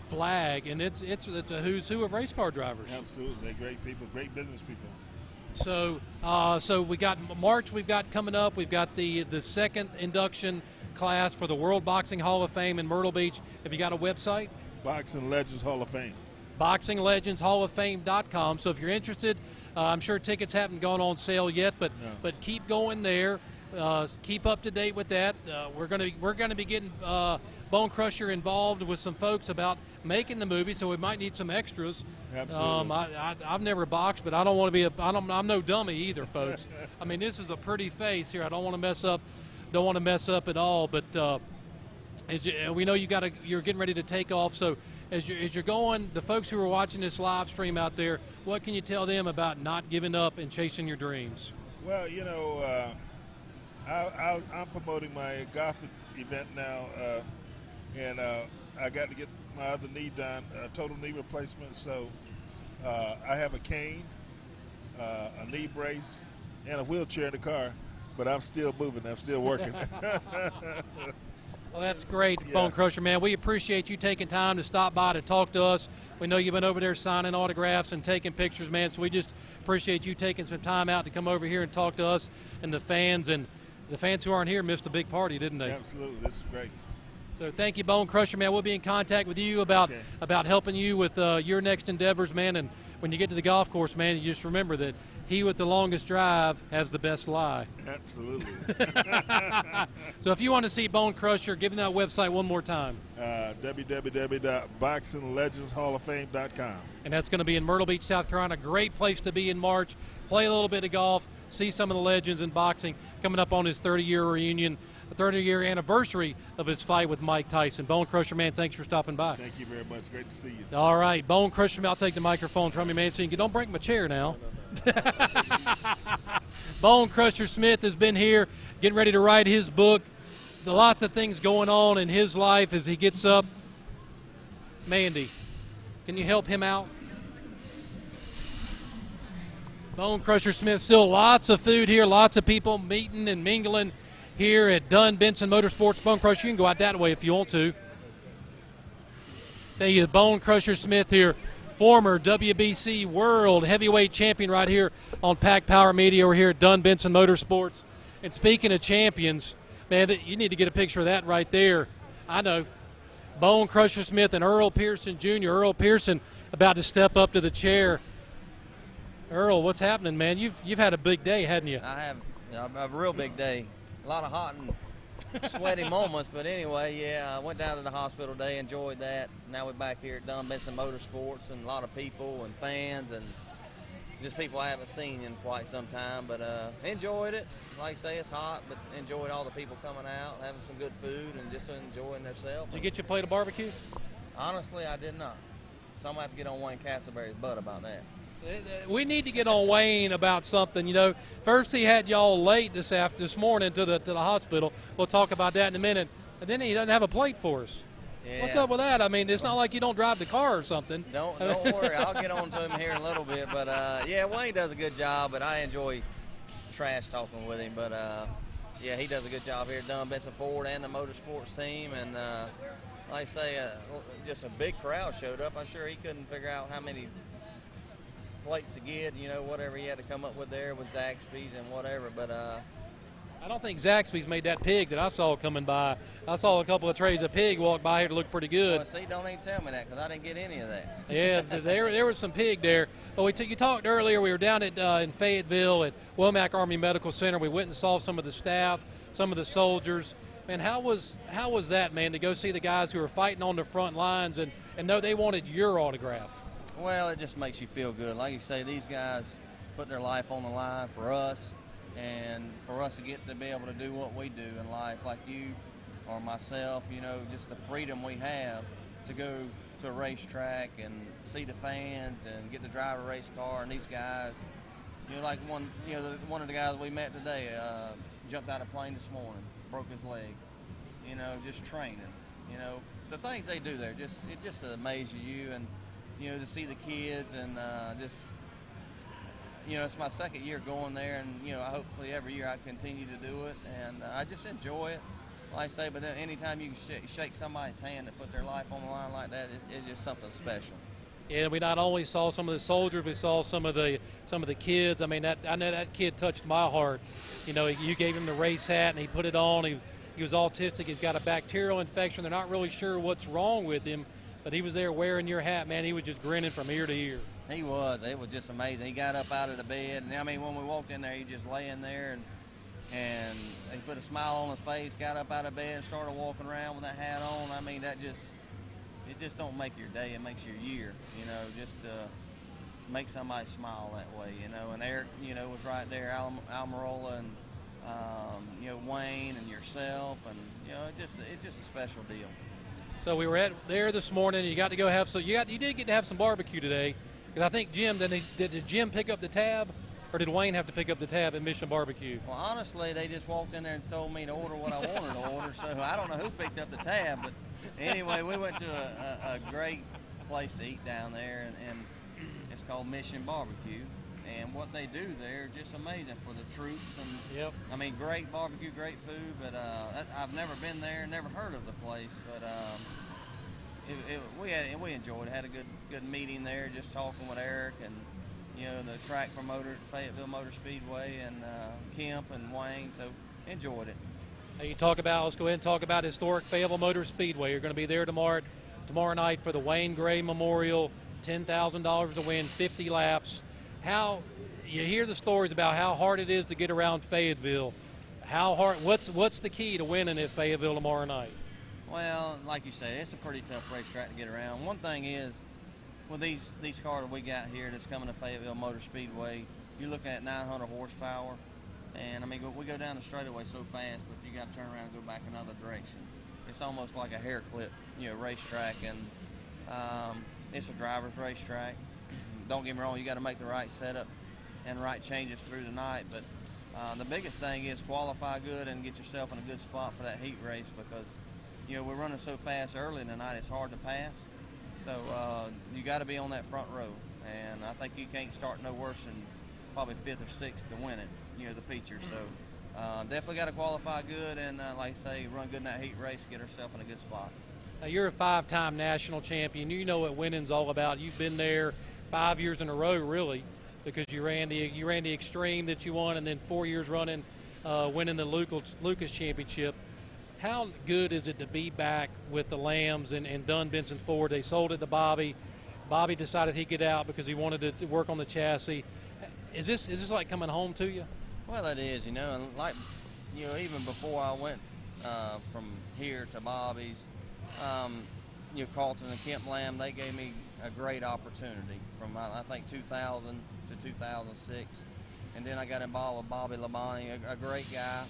flag, and it's a who's who of race car drivers. Absolutely, they're great people, great business people. So we got March. We've got coming up. We've got the second induction class for the World Boxing Hall of Fame in Myrtle Beach. Have you got a website? Boxing Legends Hall of Fame. BoxingLegendsHallOfFame.com. So if you're interested, I'm sure tickets haven't gone on sale yet, but keep going there. Keep up to date with that. We're gonna be getting Bonecrusher involved with some folks about making the movie, so we might need some extras. Absolutely. I've never boxed, but I don't want to be I'm no dummy either, folks. I mean, this is a pretty face here. I don't want to mess up. Don't want to mess up at all. But we know you're getting ready to take off. So as you're going, the folks who are watching this live stream out there, what can you tell them about not giving up and chasing your dreams? Well, you know, I'm promoting my golf event now, and I got to get my other knee done, total knee replacement. So I have a cane, a knee brace, and a wheelchair in the car, but I'm still moving. I'm still working. Well, that's great, Yeah. Bonecrusher, man. We appreciate you taking time to stop by to talk to us. We know you've been over there signing autographs and taking pictures, man, so we just appreciate you taking some time out to come over here and talk to us and the fans. And the fans who aren't here missed a big party, didn't they? Absolutely. This is great. So thank you, Bonecrusher, man. We'll be in contact with you about helping you with your next endeavors, man. And when you get to the golf course, man, you just remember that he with the longest drive has the best lie. Absolutely. So if you want to see Bonecrusher, give him that website one more time. www.boxinglegendshalloffame.com. And that's going to be in Myrtle Beach, South Carolina. Great place to be in March. Play a little bit of golf, see some of the legends in boxing coming up on his 30-year reunion, the 30-year anniversary of his fight with Mike Tyson. Bonecrusher, man, thanks for stopping by. Thank you very much. Great to see you. All right, Bonecrusher, man, I'll take the microphone from you, man, so you can, don't break my chair now. Bonecrusher Smith has been here getting ready to write his book. Lots of things going on in his life as he gets up. Mandy, can you help him out? Bonecrusher Smith, still lots of food here, lots of people meeting and mingling here at Dun Benson MotorSports. Bonecrusher, you can go out that way if you want to. There you go, Bonecrusher Smith here, former WBC World Heavyweight Champion right here on Pack Power Media. We're here at Dun Benson MotorSports. And speaking of champions, man, you need to get a picture of that right there. I know. Bonecrusher Smith and Earl Pearson Jr. Earl Pearson about to step up to the chair. Earl, what's happening, man? You've had a big day, hadn't you? I have a real big day. A lot of hot and sweaty moments, but anyway, yeah, I went down to the hospital today, enjoyed that. Now we're back here at Dun Benson MotorSports, and a lot of people and fans and just people I haven't seen in quite some time, but enjoyed it. Like I say, it's hot, but enjoyed all the people coming out, having some good food, and just enjoying themselves. Did you get your plate of barbecue? Honestly, I did not. So I'm going to have to get on Wayne Castleberry's butt about that. We need to get on Wayne about something. You know, first he had y'all late this morning to the hospital. We'll talk about that in a minute. And then he doesn't have a plate for us. Yeah. What's up with that? I mean, it's not like you don't drive the car or something. Don't worry. I'll get on to him here in a little bit. But, yeah, Wayne does a good job, but I enjoy trash talking with him. But, yeah, he does a good job here at Dun Benson Ford and the motorsports team. And, like I say, just a big crowd showed up. I'm sure he couldn't figure out how many plates to get, you know, whatever he had to come up with there with Zaxby's and whatever. But I don't think Zaxby's made that pig that I saw coming by. I saw a couple of trays of pig walk by here to look pretty good. Well, see, don't even tell me that because I didn't get any of that. Yeah, there was some pig there. But you talked earlier, we were down at in Fayetteville at Womack Army Medical Center. We went and saw some of the staff, some of the soldiers. Man, how was that, man, to go see the guys who were fighting on the front lines and know they wanted your autograph? Well, it just makes you feel good. Like you say, these guys put their life on the line for us, and for us to get to be able to do what we do in life, like you or myself, you know, just the freedom we have to go to a racetrack and see the fans and get to drive a race car. And these guys, you know, like one of the guys we met today jumped out of a plane this morning, broke his leg, you know, just training. You know, the things they do there, it just amazes you. And you know, to see the kids and just, you know, it's my second year going there, and, you know, hopefully every year I continue to do it, and I just enjoy it, like I say, but then anytime you can shake somebody's hand and put their life on the line like that, it's just something special. Yeah, we not only saw some of the soldiers, we saw some of the kids. I mean, I know that kid touched my heart. You know, you gave him the race hat, and he put it on. He was autistic. He's got a bacterial infection. They're not really sure what's wrong with him. But he was there wearing your hat, man. He was just grinning from ear to ear. He was. It was just amazing. He got up out of the bed. And, I mean, when we walked in there, he just laying there. And he put a smile on his face, got up out of bed, and started walking around with that hat on. I mean, it just don't make your day. It makes your year, you know, just make somebody smile that way, you know. And Eric, you know, was right there, Almirola and, you know, Wayne and yourself. And, you know, it's just a special deal. So we were there this morning. You got to go have some. You did get to have some barbecue today, because I think Jim did Jim pick up the tab, or did Wayne have to pick up the tab at Mission Barbecue? Well, honestly, they just walked in there and told me to order what I wanted to order. So I don't know who picked up the tab, but anyway, we went to a great place to eat down there, and it's called Mission Barbecue. And what they do there is just amazing for the troops. And yep. I mean, great barbecue, great food. But I've never been there, never heard of the place. But we enjoyed it. Had a good meeting there, just talking with Eric and, you know, the track promoter at Fayetteville Motor Speedway and Kemp and Wayne. So enjoyed it. Hey, let's go ahead and talk about historic Fayetteville Motor Speedway. You're going to be there tomorrow night for the Wayne Gray Memorial, $10,000 to win, 50 laps. How, you hear the stories about how hard it is to get around Fayetteville. How hard? What's the key to winning at Fayetteville tomorrow night? Well, like you say, it's a pretty tough racetrack to get around. One thing is, with these cars that we got here that's coming to Fayetteville Motor Speedway, you're looking at 900 horsepower. And, I mean, we go down the straightaway so fast, but you got to turn around and go back another direction. It's almost like a hair clip, racetrack, and it's a driver's racetrack. Don't get me wrong, you got to make the right setup and right changes through the night, but the biggest thing is qualify good and get yourself in a good spot for that heat race, because we're running so fast early in the night, it's hard to pass. So you got to be on that front row, and I think you can't start no worse than probably 5th or 6th to win it, the feature. So definitely got to qualify good and, like I say, run good in that heat race, get herself in a good spot. Now, you're a 5-time national champion. You know what winning's all about. You've been there 5 years in a row, really, because you ran the Extreme that you won, and then 4 years running, winning the Lucas Championship. How good is it to be back with the Lambs and Dun Benson Ford? They sold it to Bobby. Bobby decided he'd get out because he wanted to work on the chassis. Is this like coming home to you? Well, it is, and like, even before I went from here to Bobby's, Carlton and Kemp Lamb, they gave me a great opportunity from, I think, 2000 to 2006. And then I got involved with Bobby Labonte, a great guy,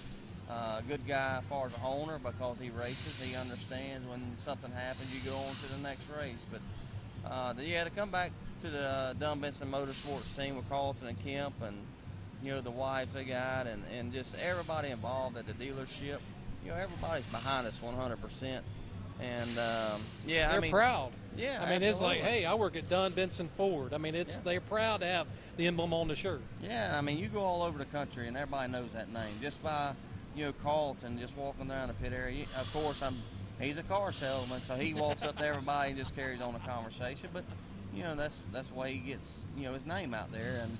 a good guy as far as an owner, because he races. He understands when something happens, you go on to the next race. But, to come back to the Dun Benson MotorSports team with Carlton and Kemp and, the wives they got and just everybody involved at the dealership, everybody's behind us 100%. And, they're proud. Yeah, I mean, absolutely. It's like, hey, I work at Dun Benson Ford. I mean, they're proud to have the emblem on the shirt. Yeah, I mean, you go all over the country and everybody knows that name just by, Carlton just walking around the pit area. Of course, he's a car salesman, so he walks up to everybody and just carries on a conversation. But, that's the way he gets, his name out there. And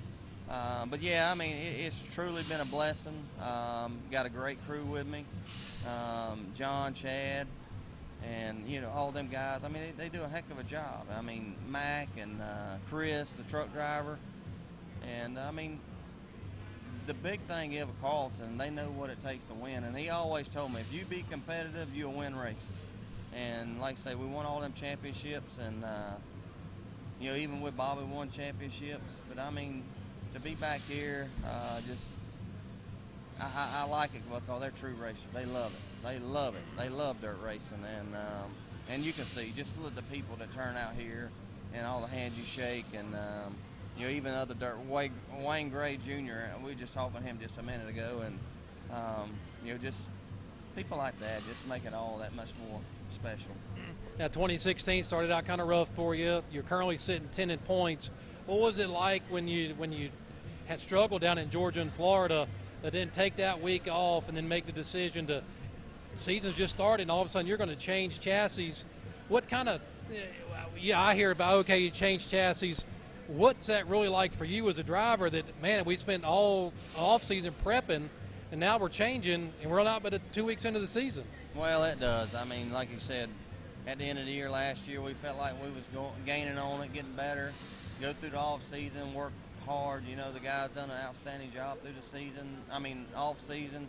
but yeah, I mean, it's truly been a blessing. Got a great crew with me, John, Chad, and all them guys. I mean, they do a heck of a job. I mean, Mac and Chris, the truck driver, and I mean, the big thing is Carlton, they know what it takes to win, and he always told me, if you be competitive, you'll win races. And like I say, we won all them championships, and even with Bobby won championships. But I mean, to be back here, I like it because they're true racers. They love it. They love it. They love dirt racing, and you can see just look at the people that turn out here, and all the hands you shake, and even other dirt. Wayne Gray Jr. We were just talking to him just a minute ago, and just people like that just make it all that much more special. Now, 2016 started out kind of rough for you. You're currently sitting 10 in points. What was it like when you had struggled down in Georgia and Florida, that didn't take that week off and then make the decision to, season's just started and all of a sudden you're going to change chassis? What kind of, I hear about, okay, you change chassis. What's that really like for you as a driver that, man, we spent all off-season prepping and now we're changing and we're not but 2 weeks into the season? Well, it does. I mean, like you said, at the end of the year last year, we felt like we was gaining on it, getting better, go through the off-season, work hard. The guys done an outstanding job through the season. I mean, off-season,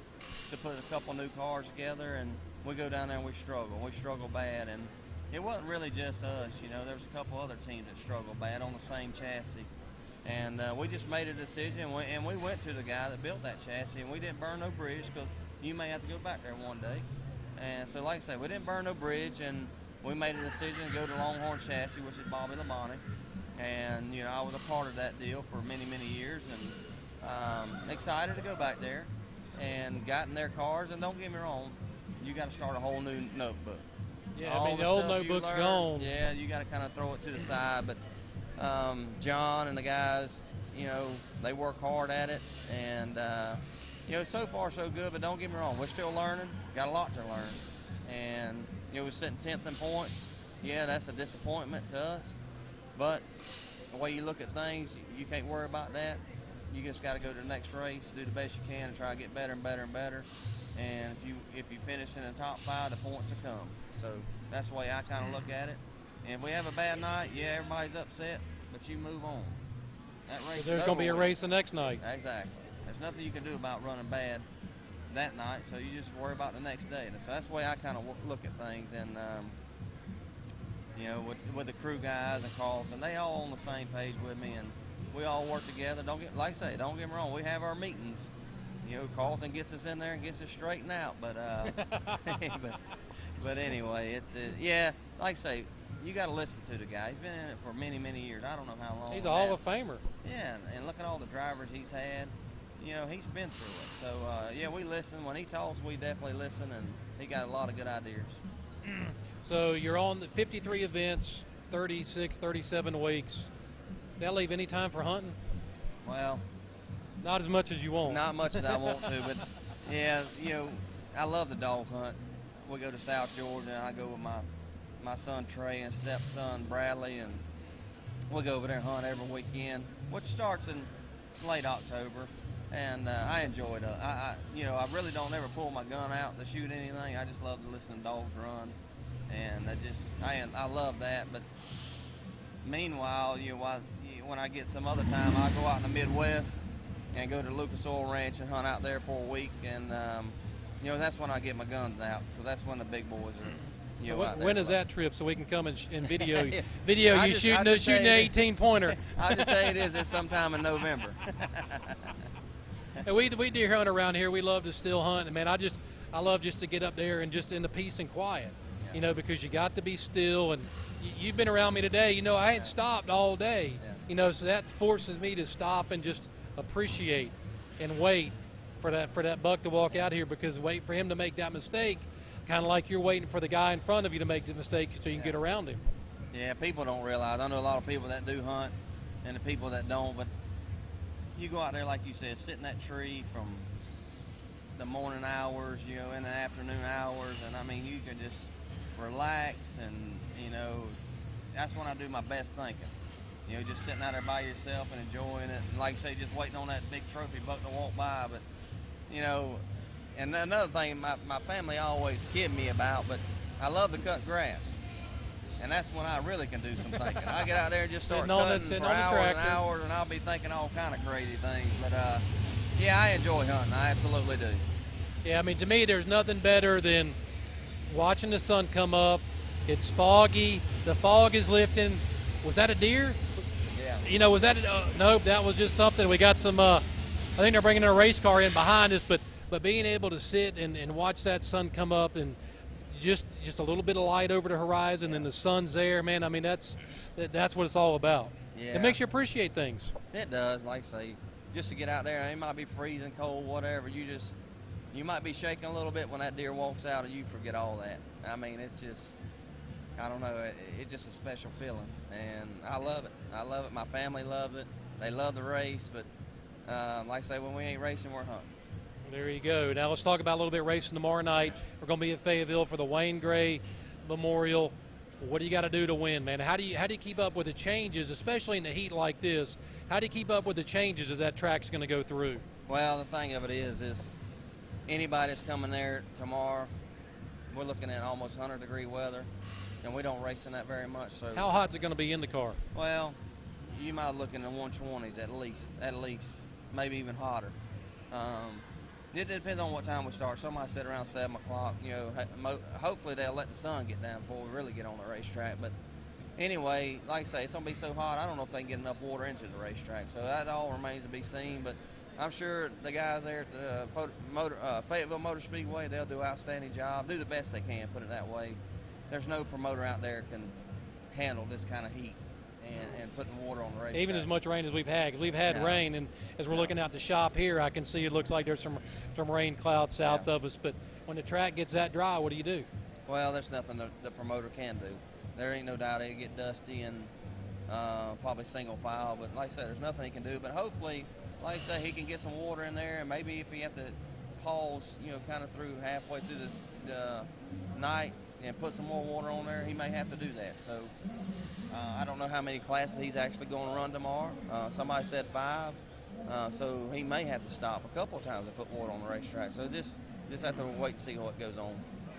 to put a couple new cars together, and we go down there and we struggle. We struggle bad, and it wasn't really just us. There was a couple other teams that struggled bad on the same chassis. And we just made a decision, and we went to the guy that built that chassis, and we didn't burn no bridge because you may have to go back there one day. And so, like I said, we didn't burn no bridge, and we made a decision to go to Longhorn Chassis, which is Bobby Labonte. And, I was a part of that deal for many, many years, and excited to go back there and got in their cars. And don't get me wrong, you got to start a whole new notebook. Yeah, I mean, the old notebook's gone. Yeah, you got to kind of throw it to the side. But John and the guys, they work hard at it. And, so far so good, but don't get me wrong, we're still learning. Got a lot to learn. And, we're sitting 10th in points. Yeah, that's a disappointment to us. But the way you look at things, you can't worry about that. You just got to go to the next race, do the best you can, and try to get better and better and better. And if you finish in the top 5, the points will come. So that's the way I kind of look at it. And if we have a bad night, yeah, everybody's upset, but you move on. That race is There's going to be a over race the next night. Exactly. There's nothing you can do about running bad that night, so you just worry about the next day. And so that's the way I kind of look at things. And you know, with the crew guys and Carlton, they all on the same page with me, and we all work together. Like I say, don't get me wrong, we have our meetings. You know, Carlton gets us in there and gets us straightened out. But but anyway, yeah. Like I say, you got to listen to the guy. He's been in it for many, many years. I don't know how long. He's a Hall of Famer. Yeah, and look at all the drivers he's had. You know, he's been through it. So, yeah, we listen. When he talks, we definitely listen, and he got a lot of good ideas. So you're on the 53 events, 36, 37 weeks. Does that leave any time for hunting? Well, not as much as you want. Not much as I want to, but, yeah, you know, I love the dog hunt. We go to South Georgia, and I go with my son Trey and stepson Bradley, and we go over there and hunt every weekend, which starts in late October. And I enjoy it. You know, I really don't ever pull my gun out to shoot anything. I just love to listen to dogs run, and I love that. But meanwhile, you know, when I get some other time, I go out in the Midwest and go to Lucas Oil Ranch and hunt out there for a week. And you know, that's when I get my guns out, because that's when the big boys are. So when is that trip, so we can come and video Yeah. video you shooting the 18-pointer? I'll just say it's sometime in November. And we deer hunt around here. We love to still hunt, and man, I love just to get up there and just in the peace and quiet, you know, because you got to be still. And you've been around me today. You know, I ain't stopped all day. You know, so that forces me to stop and just appreciate and wait for that buck to walk out here, because wait for him to make that mistake, kind of like you're waiting for the guy in front of you to make the mistake so you can get around him. Yeah, people don't realize. I know a lot of people that do hunt and the people that don't, but you go out there, like you said, sit in that tree from the morning hours, you know, in the afternoon hours, and I mean, you can just relax, and, you know, that's when I do my best thinking. You know, just sitting out there by yourself and enjoying it, and like I say, just waiting on that big trophy buck to walk by. But, you know, and another thing my family always kid me about, but I love to cut grass. And that's when I really can do some thinking. I get out there and just start cutting for hours and hours, and I'll be thinking all kind of crazy things. But, yeah, I enjoy hunting. I absolutely do. Yeah, I mean, to me, there's nothing better than watching the sun come up. It's foggy. The fog is lifting. Was that a deer? Yeah. You know, was that nope, that was just something. We got some, I think they're bringing a race car in behind us, but being able to sit and watch that sun come up, and just a little bit of light over the horizon, and the sun's there, man. I mean, that's what it's all about. Yeah. It makes you appreciate things. It does, like I say, just to get out there. It might be freezing cold, whatever. You might be shaking a little bit when that deer walks out, and you forget all that. I mean, it's just, I don't know, it's just a special feeling, and I love it. I love it. My family loves it. They love the race, but like I say, when we ain't racing, we're hunting. There you go. Now let's talk about a little bit racing tomorrow night. We're going to be at Fayetteville for the Wayne Gray Memorial. What do you got to do to win, man? How do you keep up with the changes, especially in the heat like this? How do you keep up with the changes that track's going to go through? Well, the thing of it is anybody that's coming there tomorrow, we're looking at almost 100-degree weather, and we don't race in that very much. So how hot's it going to be in the car? Well, you might look in the 120s at least, maybe even hotter. It depends on what time we start. Some might sit around 7 o'clock. You know, hopefully they'll let the sun get down before we really get on the racetrack. But anyway, like I say, it's going to be so hot, I don't know if they can get enough water into the racetrack. So that all remains to be seen. But I'm sure the guys there at the Fayetteville Motor Speedway, they'll do an outstanding job, do the best they can, put it that way. There's no promoter out there can handle this kind of heat and putting water on the racetrack. Even as much rain as we've had. 'Cause we've had rain, and as we're looking out the shop here, I can see it looks like there's some rain clouds south of us. But when the track gets that dry, what do you do? Well, there's nothing the promoter can do. There ain't no doubt it'll get dusty and probably single file. But like I said, there's nothing he can do. But hopefully, like I said, he can get some water in there, and maybe if he have to pause, you know, kind of through halfway through the night and put some more water on there, he may have to do that. So I don't know how many classes he's actually going to run tomorrow. Somebody said 5, so he may have to stop a couple of times and put water on the racetrack. So just have to wait and see what goes on.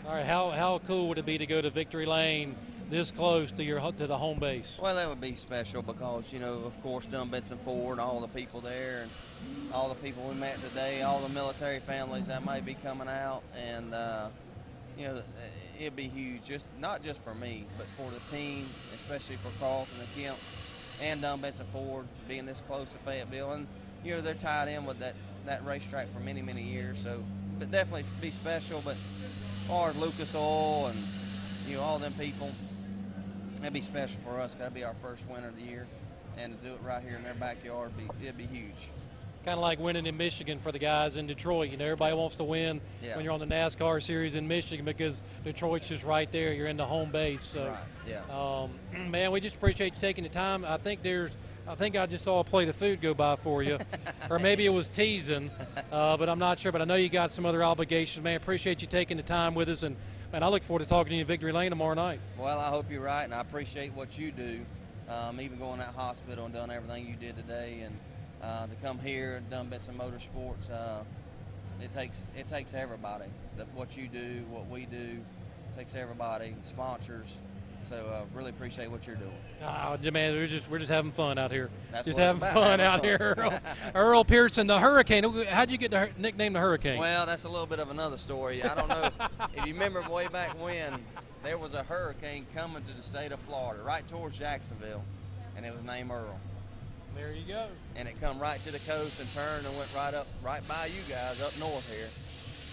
All right, how cool would it be to go to Victory Lane this close to the home base? Well, that would be special because, you know, of course, Dun Benson Ford, all the people there, and all the people we met today, all the military families that may be coming out, and you know, it'd be huge, not just for me, but for the team, especially for Carlton and Kemp and Dun Benson Ford being this close to Fayetteville. And, you know, they're tied in with that racetrack for many, many years, so but definitely be special. But as far as Lucas Oil and, you know, all them people, it'd be special for us. That'd be our first winner of the year, and to do it right here in their backyard, it'd be huge. Kind of like winning in Michigan for the guys in Detroit. You know, everybody wants to win when you're on the NASCAR series in Michigan because Detroit's just right there. You're in the home base. So, right. Yeah. Man, we just appreciate you taking the time. I think I just saw a plate of food go by for you, or maybe it was teasing, but I'm not sure. But I know you got some other obligations, man. Appreciate you taking the time with us, and I look forward to talking to you in Victory Lane tomorrow night. Well, I hope you're right, and I appreciate what you do, even going to that hospital and doing everything you did today, and to come here at Dunn Benson MotorSports. It takes everybody. What you do, what we do, takes everybody, sponsors. So really appreciate what you're doing. Man, we're just having fun out here. That's just what having it's about, fun having out fun. here. Earl Pearson, the Hurricane. How'd you get the nickname the Hurricane? Well, that's a little bit of another story. I don't know if you remember way back when there was a hurricane coming to the state of Florida, right towards Jacksonville, and it was named Earl. There you go. And it come right to the coast and turned and went right by you guys up north here.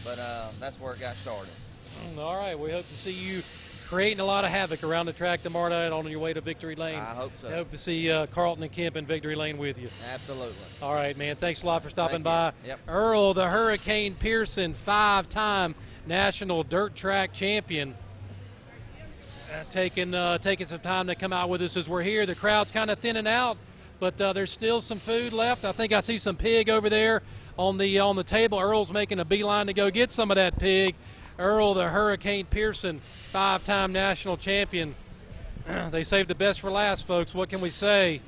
But that's where it got started. All right, we hope to see you creating a lot of havoc around the track tomorrow night on your way to Victory Lane. I hope so. I hope to see Carlton and Kemp in Victory Lane with you. Absolutely. All right, man. Thanks a lot for stopping by. Yep. Earl, the Hurricane Pearson, 5-time national dirt track champion. Taking some time to come out with us as we're here. The crowd's kind of thinning out, but there's still some food left. I think I see some pig over there on the table. Earl's making a beeline to go get some of that pig. Earl, the Hurricane Pearson, 5-time national champion. They saved the best for last, folks. What can we say?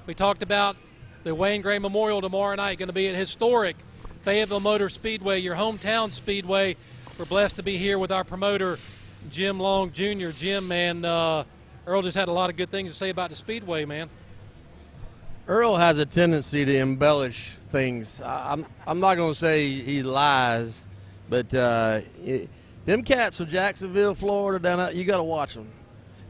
We talked about the Wayne Gray Memorial tomorrow night, going to be at historic Fayetteville Motor Speedway, your hometown speedway. We're blessed to be here with our promoter, Jim Long Jr. Jim, man, Earl just had a lot of good things to say about the speedway, man. Earl has a tendency to embellish things. I'm not going to say he lies, but them cats from Jacksonville, Florida, down out, you got to watch them.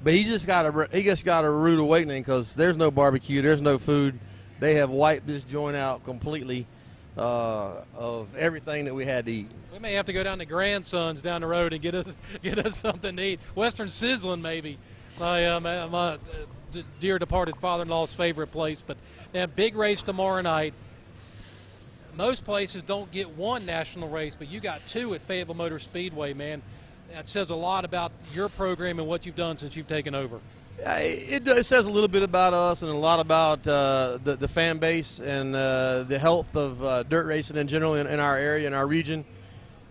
But he just got a rude awakening because there's no barbecue, there's no food. They have wiped this joint out completely of everything that we had to eat. We may have to go down to Grandsons down the road and get us something to eat. Western Sizzling, maybe. My dear departed father-in-law's favorite place. But big race tomorrow night. Most places don't get one national race, but you got two at Fayetteville Motor Speedway, man. That says a lot about your program and what you've done since you've taken over. It says a little bit about us and a lot about the fan base and the health of dirt racing in general in our area, in our region.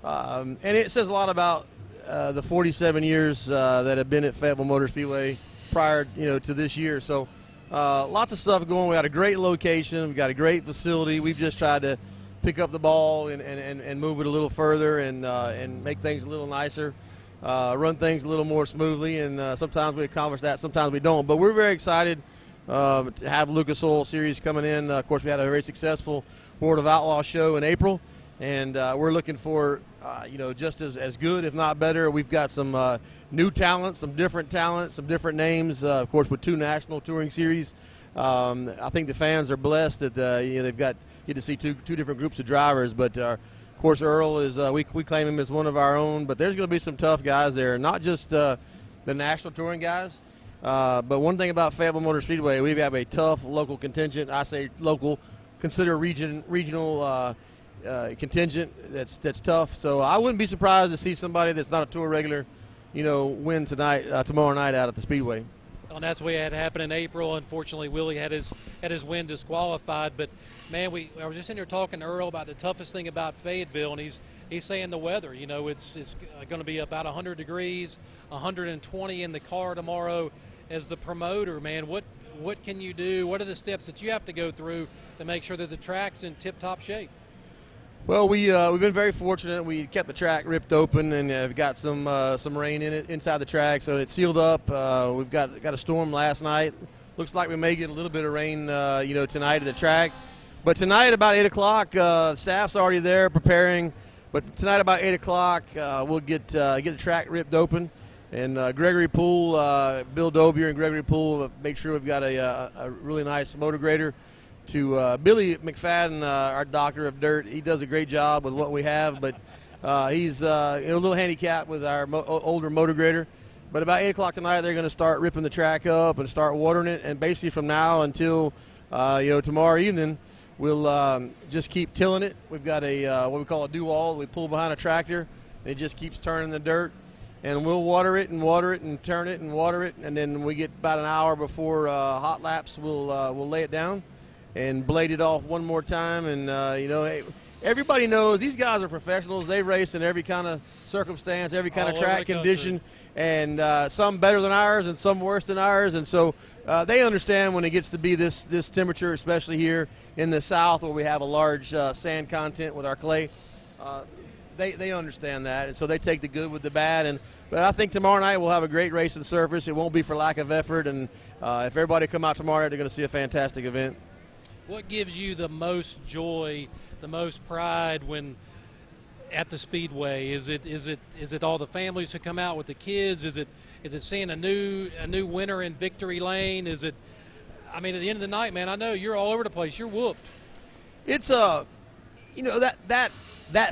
And it says a lot about the 47 years that have been at Fayetteville Motor Speedway prior, to this year. So lots of stuff going. We got a great location. We've got a great facility. We've just tried to pick up the ball and move it a little further and make things a little nicer. Run things a little more smoothly, and sometimes we accomplish that, sometimes we don't. But we're very excited to have Lucas Oil Series coming in. Of course, we had a very successful World of Outlaw show in April, and we're looking for, just as good, if not better. We've got some new talent, some different names, of course, with 2 national touring series. I think the fans are blessed that they've get to see two different groups of drivers, but of course, Earl is we claim him as one of our own, but there's going to be some tough guys there, not just the national touring guys, but one thing about Fayetteville Motor Speedway, we have a tough local contingent. I say local, consider regional contingent that's tough. So I wouldn't be surprised to see somebody that's not a tour regular, win tomorrow night out at the Speedway. And that's the way it happened in April. Unfortunately, Willie had his win disqualified. But man, I was just in there talking to Earl about the toughest thing about Fayetteville, and he's saying the weather. It's going to be about 100 degrees, 120 in the car tomorrow. As the promoter, man, what can you do? What are the steps that you have to go through to make sure that the track's in tip-top shape? Well, we've been very fortunate. We kept the track ripped open, and have got some rain in it inside the track, so it's sealed up. We've got a storm last night. Looks like we may get a little bit of rain, tonight at the track. But tonight about 8 o'clock, staff's already there preparing. But tonight about 8 o'clock, we'll get the track ripped open, and Gregory Poole, Bill Dobier and Gregory Poole make sure we've got a really nice motor grader. To Billy McFadden, our doctor of dirt, he does a great job with what we have, but he's a little handicapped with our older motor grader. But about 8 o'clock tonight, they're going to start ripping the track up and start watering it, and basically from now until tomorrow evening, we'll just keep tilling it. We've got a what we call a do-all. We pull behind a tractor, and it just keeps turning the dirt, and we'll water it and turn it and water it, and then we get about an hour before hot laps, we'll lay it down and blade it off one more time. And everybody knows these guys are professionals. They race in every kind of circumstance, every kind of track condition, and some better than ours and some worse than ours. And so they understand when it gets to be this temperature, especially here in the South where we have a large sand content with our clay. They understand that, and so they take the good with the bad. But I think tomorrow night we'll have a great race on the surface. It won't be for lack of effort, and if everybody come out tomorrow night, they're going to see a fantastic event. What gives you the most joy, the most pride when at the Speedway? Is it all the families who come out with the kids? Is it seeing a new winner in victory lane? At the end of the night, man, I know you're all over the place. You're whooped. It's that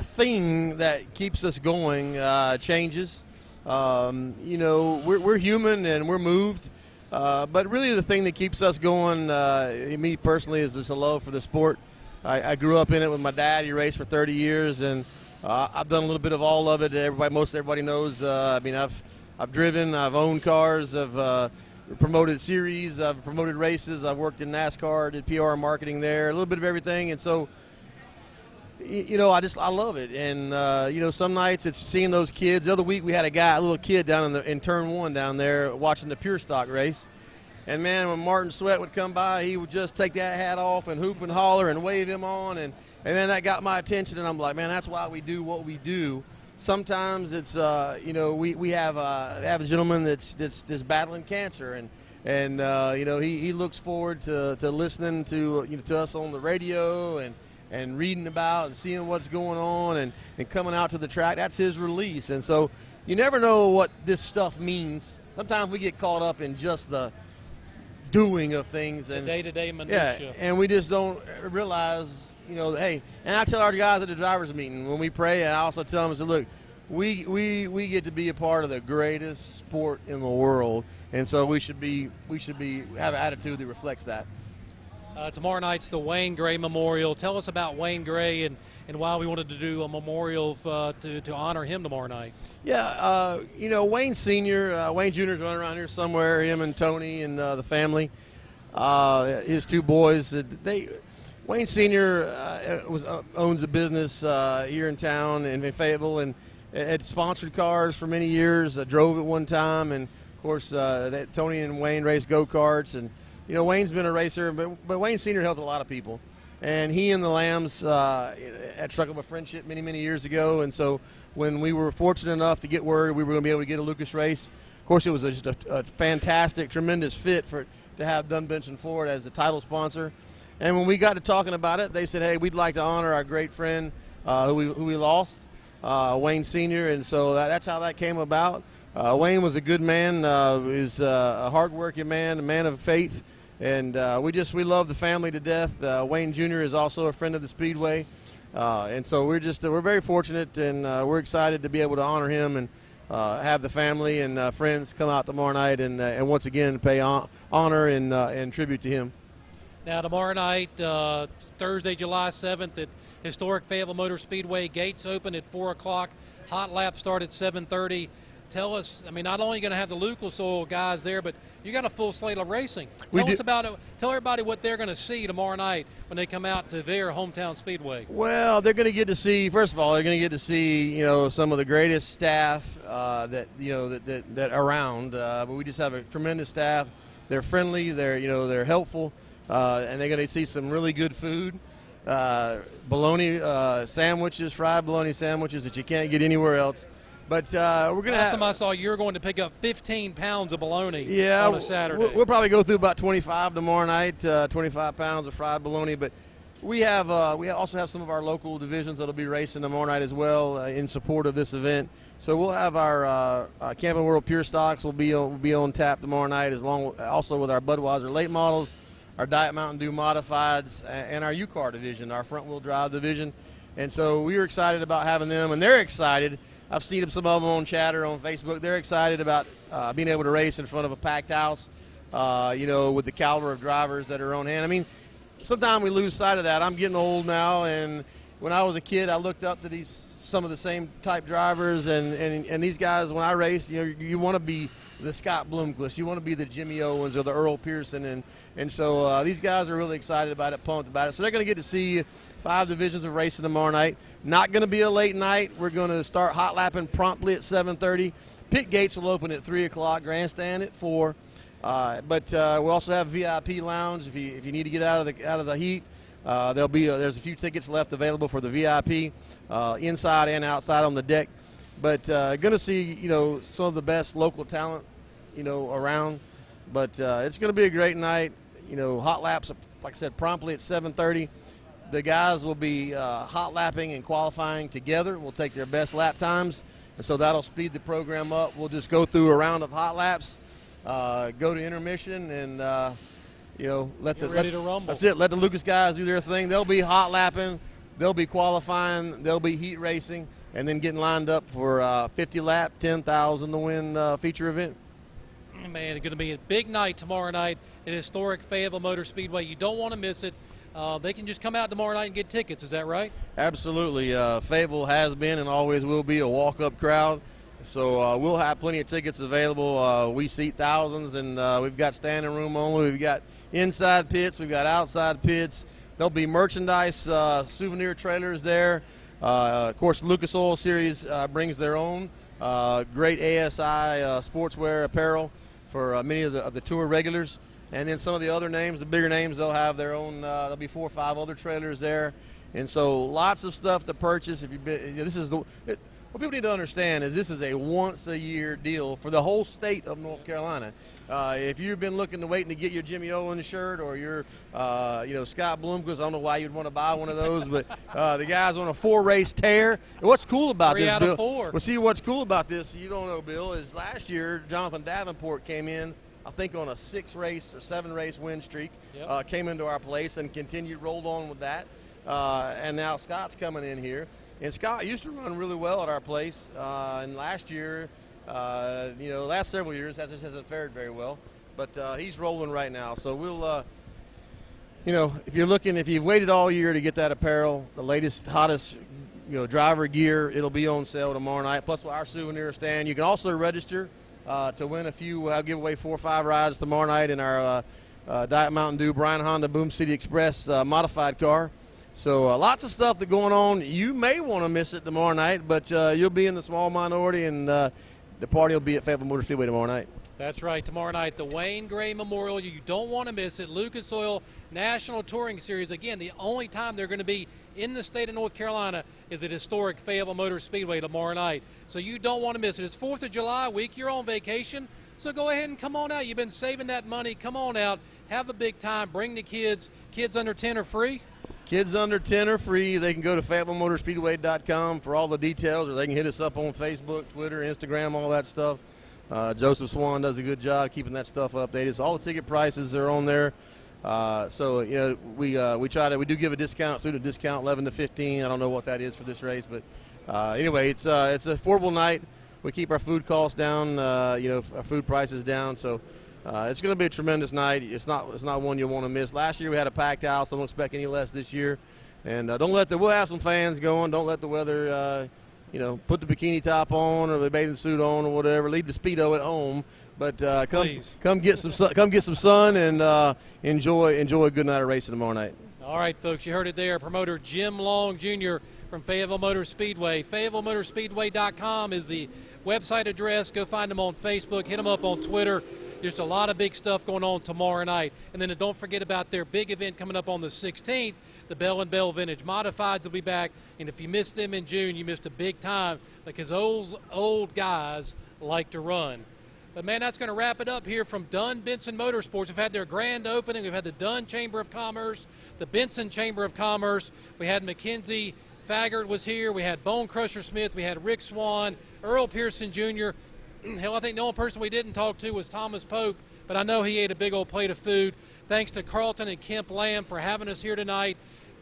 thing that keeps us going changes. We're human and we're moved. But really the thing that keeps us going, me personally, is this love for the sport. I grew up in it with my dad. He raced for 30 years, and I've done a little bit of all of it. Most everybody knows. I've driven, I've owned cars, I've promoted series, I've promoted races, I've worked in NASCAR, did PR marketing there, a little bit of everything. And so, I love it. And, some nights it's seeing those kids. The other week we had a little kid down in turn 1 down there watching the pure stock race. And, man, when Martin Sweat would come by, he would just take that hat off and hoop and holler and wave him on. And man, that got my attention. And I'm like, man, that's why we do what we do. Sometimes it's, we have a gentleman that's battling cancer. And he looks forward to listening to us on the radio and reading about and seeing what's going on and coming out to the track. That's his release. And so you never know what this stuff means. Sometimes we get caught up in just the doing of things. And the day-to-day minutia. Yeah, and we just don't realize, hey, and I tell our guys at the driver's meeting when we pray, I also tell them, I say, look, we get to be a part of the greatest sport in the world, and so we should have an attitude that reflects that. Tomorrow night's the Wayne Gray Memorial. Tell us about Wayne Gray and why we wanted to do a memorial to honor him tomorrow night. Yeah, Wayne Sr., Wayne Jr. is running around here somewhere, him and Tony and the family, his 2 boys. Wayne Sr. Owns a business here in town in Fayetteville and had sponsored cars for many years, drove it one time, and, of course, Tony and Wayne raced go-karts. And Wayne's been a racer, but Wayne Sr. helped a lot of people. And he and the Lambs had struck up a friendship many, many years ago. And so when we were fortunate enough to get word we were going to be able to get a Lucas race, of course it was just a fantastic, tremendous fit to have Dun Benson Ford as the title sponsor. And when we got to talking about it, they said, hey, we'd like to honor our great friend who we lost, Wayne Sr. And so that's how that came about. Wayne was a good man. He was a hard-working man, a man of faith. And we love the family to death. Wayne Jr. is also a friend of the Speedway, and so we're very fortunate, and we're excited to be able to honor him and have the family and friends come out tomorrow night and once again pay honor and tribute to him. Now tomorrow night, Thursday, July 7th at historic Fayetteville Motor Speedway, gates open at 4 o'clock. Hot lap start at 7:30. Tell us, not only are you going to have the Lucas Oil guys there, but you got a full slate of racing. Tell us about it. Tell everybody what they're going to see tomorrow night when they come out to their hometown Speedway. Well, they're going to get to see, first of all, they're going to get to see, some of the greatest staff that around. But we just have a tremendous staff. They're friendly. They're helpful, and they're going to see some really good food. bologna sandwiches, fried bologna sandwiches that you can't get anywhere else. But we're going to last time I saw you were going to pick up 15 pounds of bologna on a Saturday. We'll probably go through about 25 tomorrow night, 25 pounds of fried bologna. But we also have some of our local divisions that'll be racing tomorrow night as well in support of this event. So we'll have our Camping World Pure Stocks will be on tap tomorrow night, also with our Budweiser late models, our Diet Mountain Dew modifieds, and our U-Car division, our front wheel drive division. And so we were excited about having them, and they're excited. I've seen some of them on chatter on Facebook. They're excited about being able to race in front of a packed house, with the caliber of drivers that are on hand. I mean, sometimes we lose sight of that. I'm getting old now, and when I was a kid, I looked up to some of the same type drivers, and these guys, when I race, you want to be the Scott Bloomquist, you want to be the Jimmy Owens or the Earl Pearson, and so these guys are really excited about it, pumped about it. So they're going to get to see 5 divisions of racing tomorrow night. Not going to be a late night. We're going to start hot lapping promptly at 7:30. Pit gates will open at 3 o'clock. Grandstand at 4. But we'll also have VIP lounge if you need to get out of the heat. There's a few tickets left available for the VIP inside and outside on the deck. But going to see some of the best local talent around. But it's going to be a great night. Hot laps, like I said, promptly at 7:30. The guys will be hot lapping and qualifying together. We'll take their best lap times, and so that'll speed the program up. We'll just go through a round of hot laps, go to intermission, and let the Lucas guys do their thing. They'll be hot lapping, they'll be qualifying, they'll be heat racing, and then getting lined up for 50 lap, 10,000 to win feature event. Man, it's going to be a big night tomorrow night at historic Fayetteville Motor Speedway. You don't want to miss it. They can just come out tomorrow night and get tickets. Is that right? Absolutely. Fayetteville has been and always will be a walk-up crowd. So we'll have plenty of tickets available. We seat thousands, and we've got standing room only. We've got inside pits. We've got outside pits. There'll be merchandise, souvenir trailers there. Of course, Lucas Oil Series brings their own great ASI sportswear apparel for many of the tour regulars. And then some of the other names, the bigger names, they'll have their own. There'll be 4 or 5 other trailers there, and so lots of stuff to purchase. What people need to understand is this is a once-a-year deal for the whole state of North Carolina. If you've been waiting to get your Jimmy Owens shirt or your, Scott Bloomquist, I don't know why you'd want to buy one of those, but the guy's on a 4-race tear. What's cool about this, Bill? 4. Well, see, what's cool about this, you don't know, Bill, is last year Jonathan Davenport came in, I think, on a 6-race or 7-race win streak. Yep. Came into our place and rolled on with that. And now Scott's coming in here. And Scott used to run really well at our place. And last year, last several years, hasn't fared very well. But he's rolling right now. So we'll, if you've waited all year to get that apparel, the latest, hottest, driver gear, it'll be on sale tomorrow night. Plus our souvenir stand. You can also register to win a few. I'll give away 4 or 5 rides tomorrow night in our Diet Mountain Dew Bryan Honda Boom City Express modified car. So lots of stuff that's going on. You may want to miss it tomorrow night, but you'll be in the small minority, and the party will be at Fayetteville Motor Speedway tomorrow night. That's right, tomorrow night, the Wayne Gray Memorial. You don't want to miss it. Lucas Oil National Touring Series. Again, the only time they're going to be in the state of North Carolina is at historic Fayetteville Motor Speedway tomorrow night. So you don't want to miss it. It's 4th of July week. You're on vacation, so go ahead and come on out. You've been saving that money. Come on out. Have a big time. Bring the kids. Kids under 10 are free. Kids under 10 are free. They can go to FayettevilleMotorspeedway.com for all the details, or they can hit us up on Facebook, Twitter, Instagram, all that stuff. Joseph Swan does a good job keeping that stuff updated. So all the ticket prices are on there. We do give a discount, student discount, 11 to 15. I don't know what that is for this race, but anyway, it's an affordable night. We keep our food costs down, our food prices down. So it's going to be a tremendous night. It's not one you want to miss. Last year we had a packed house. I don't expect any less this year. And we'll have some fans going. Don't let the weather, put the bikini top on or the bathing suit on or whatever. Leave the Speedo at home. But come get some sun. Come get some sun and enjoy a good night of racing tomorrow night. All right, folks, you heard it there. Promoter Jim Long Jr. from Fayetteville Motor Speedway. FayettevilleMotorspeedway.com is the website address. Go find them on Facebook. Hit them up on Twitter. Just a lot of big stuff going on tomorrow night. And then don't forget about their big event coming up on the 16th. The Bell & Bell Vintage Modifieds will be back. And if you missed them in June, you missed a big time because old guys like to run. But, man, that's going to wrap it up here from Dun Benson MotorSports. We've had their grand opening. We've had the Dunn Chamber of Commerce, the Benson Chamber of Commerce. We had McKenzie. Faggart was here. We had Bonecrusher Smith. We had Rick Swan, Earl Pearson Jr. Hell, I think the only person we didn't talk to was Thomas Pope, but I know he ate a big old plate of food. Thanks to Carlton and Kemp Lamb for having us here tonight.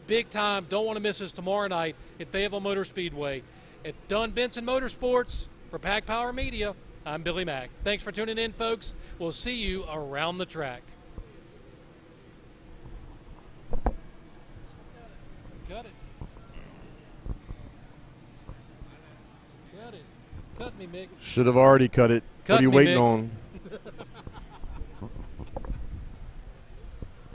Big time. Don't want to miss us tomorrow night at Fayetteville Motor Speedway. At Dun Benson Motorsports, for Pack Power Media, I'm Billy Mack. Thanks for tuning in, folks. We'll see you around the track. Cut it. Cut it. Cut me, Mick. Should have already cut it. Cut what are you me, waiting Mick. on?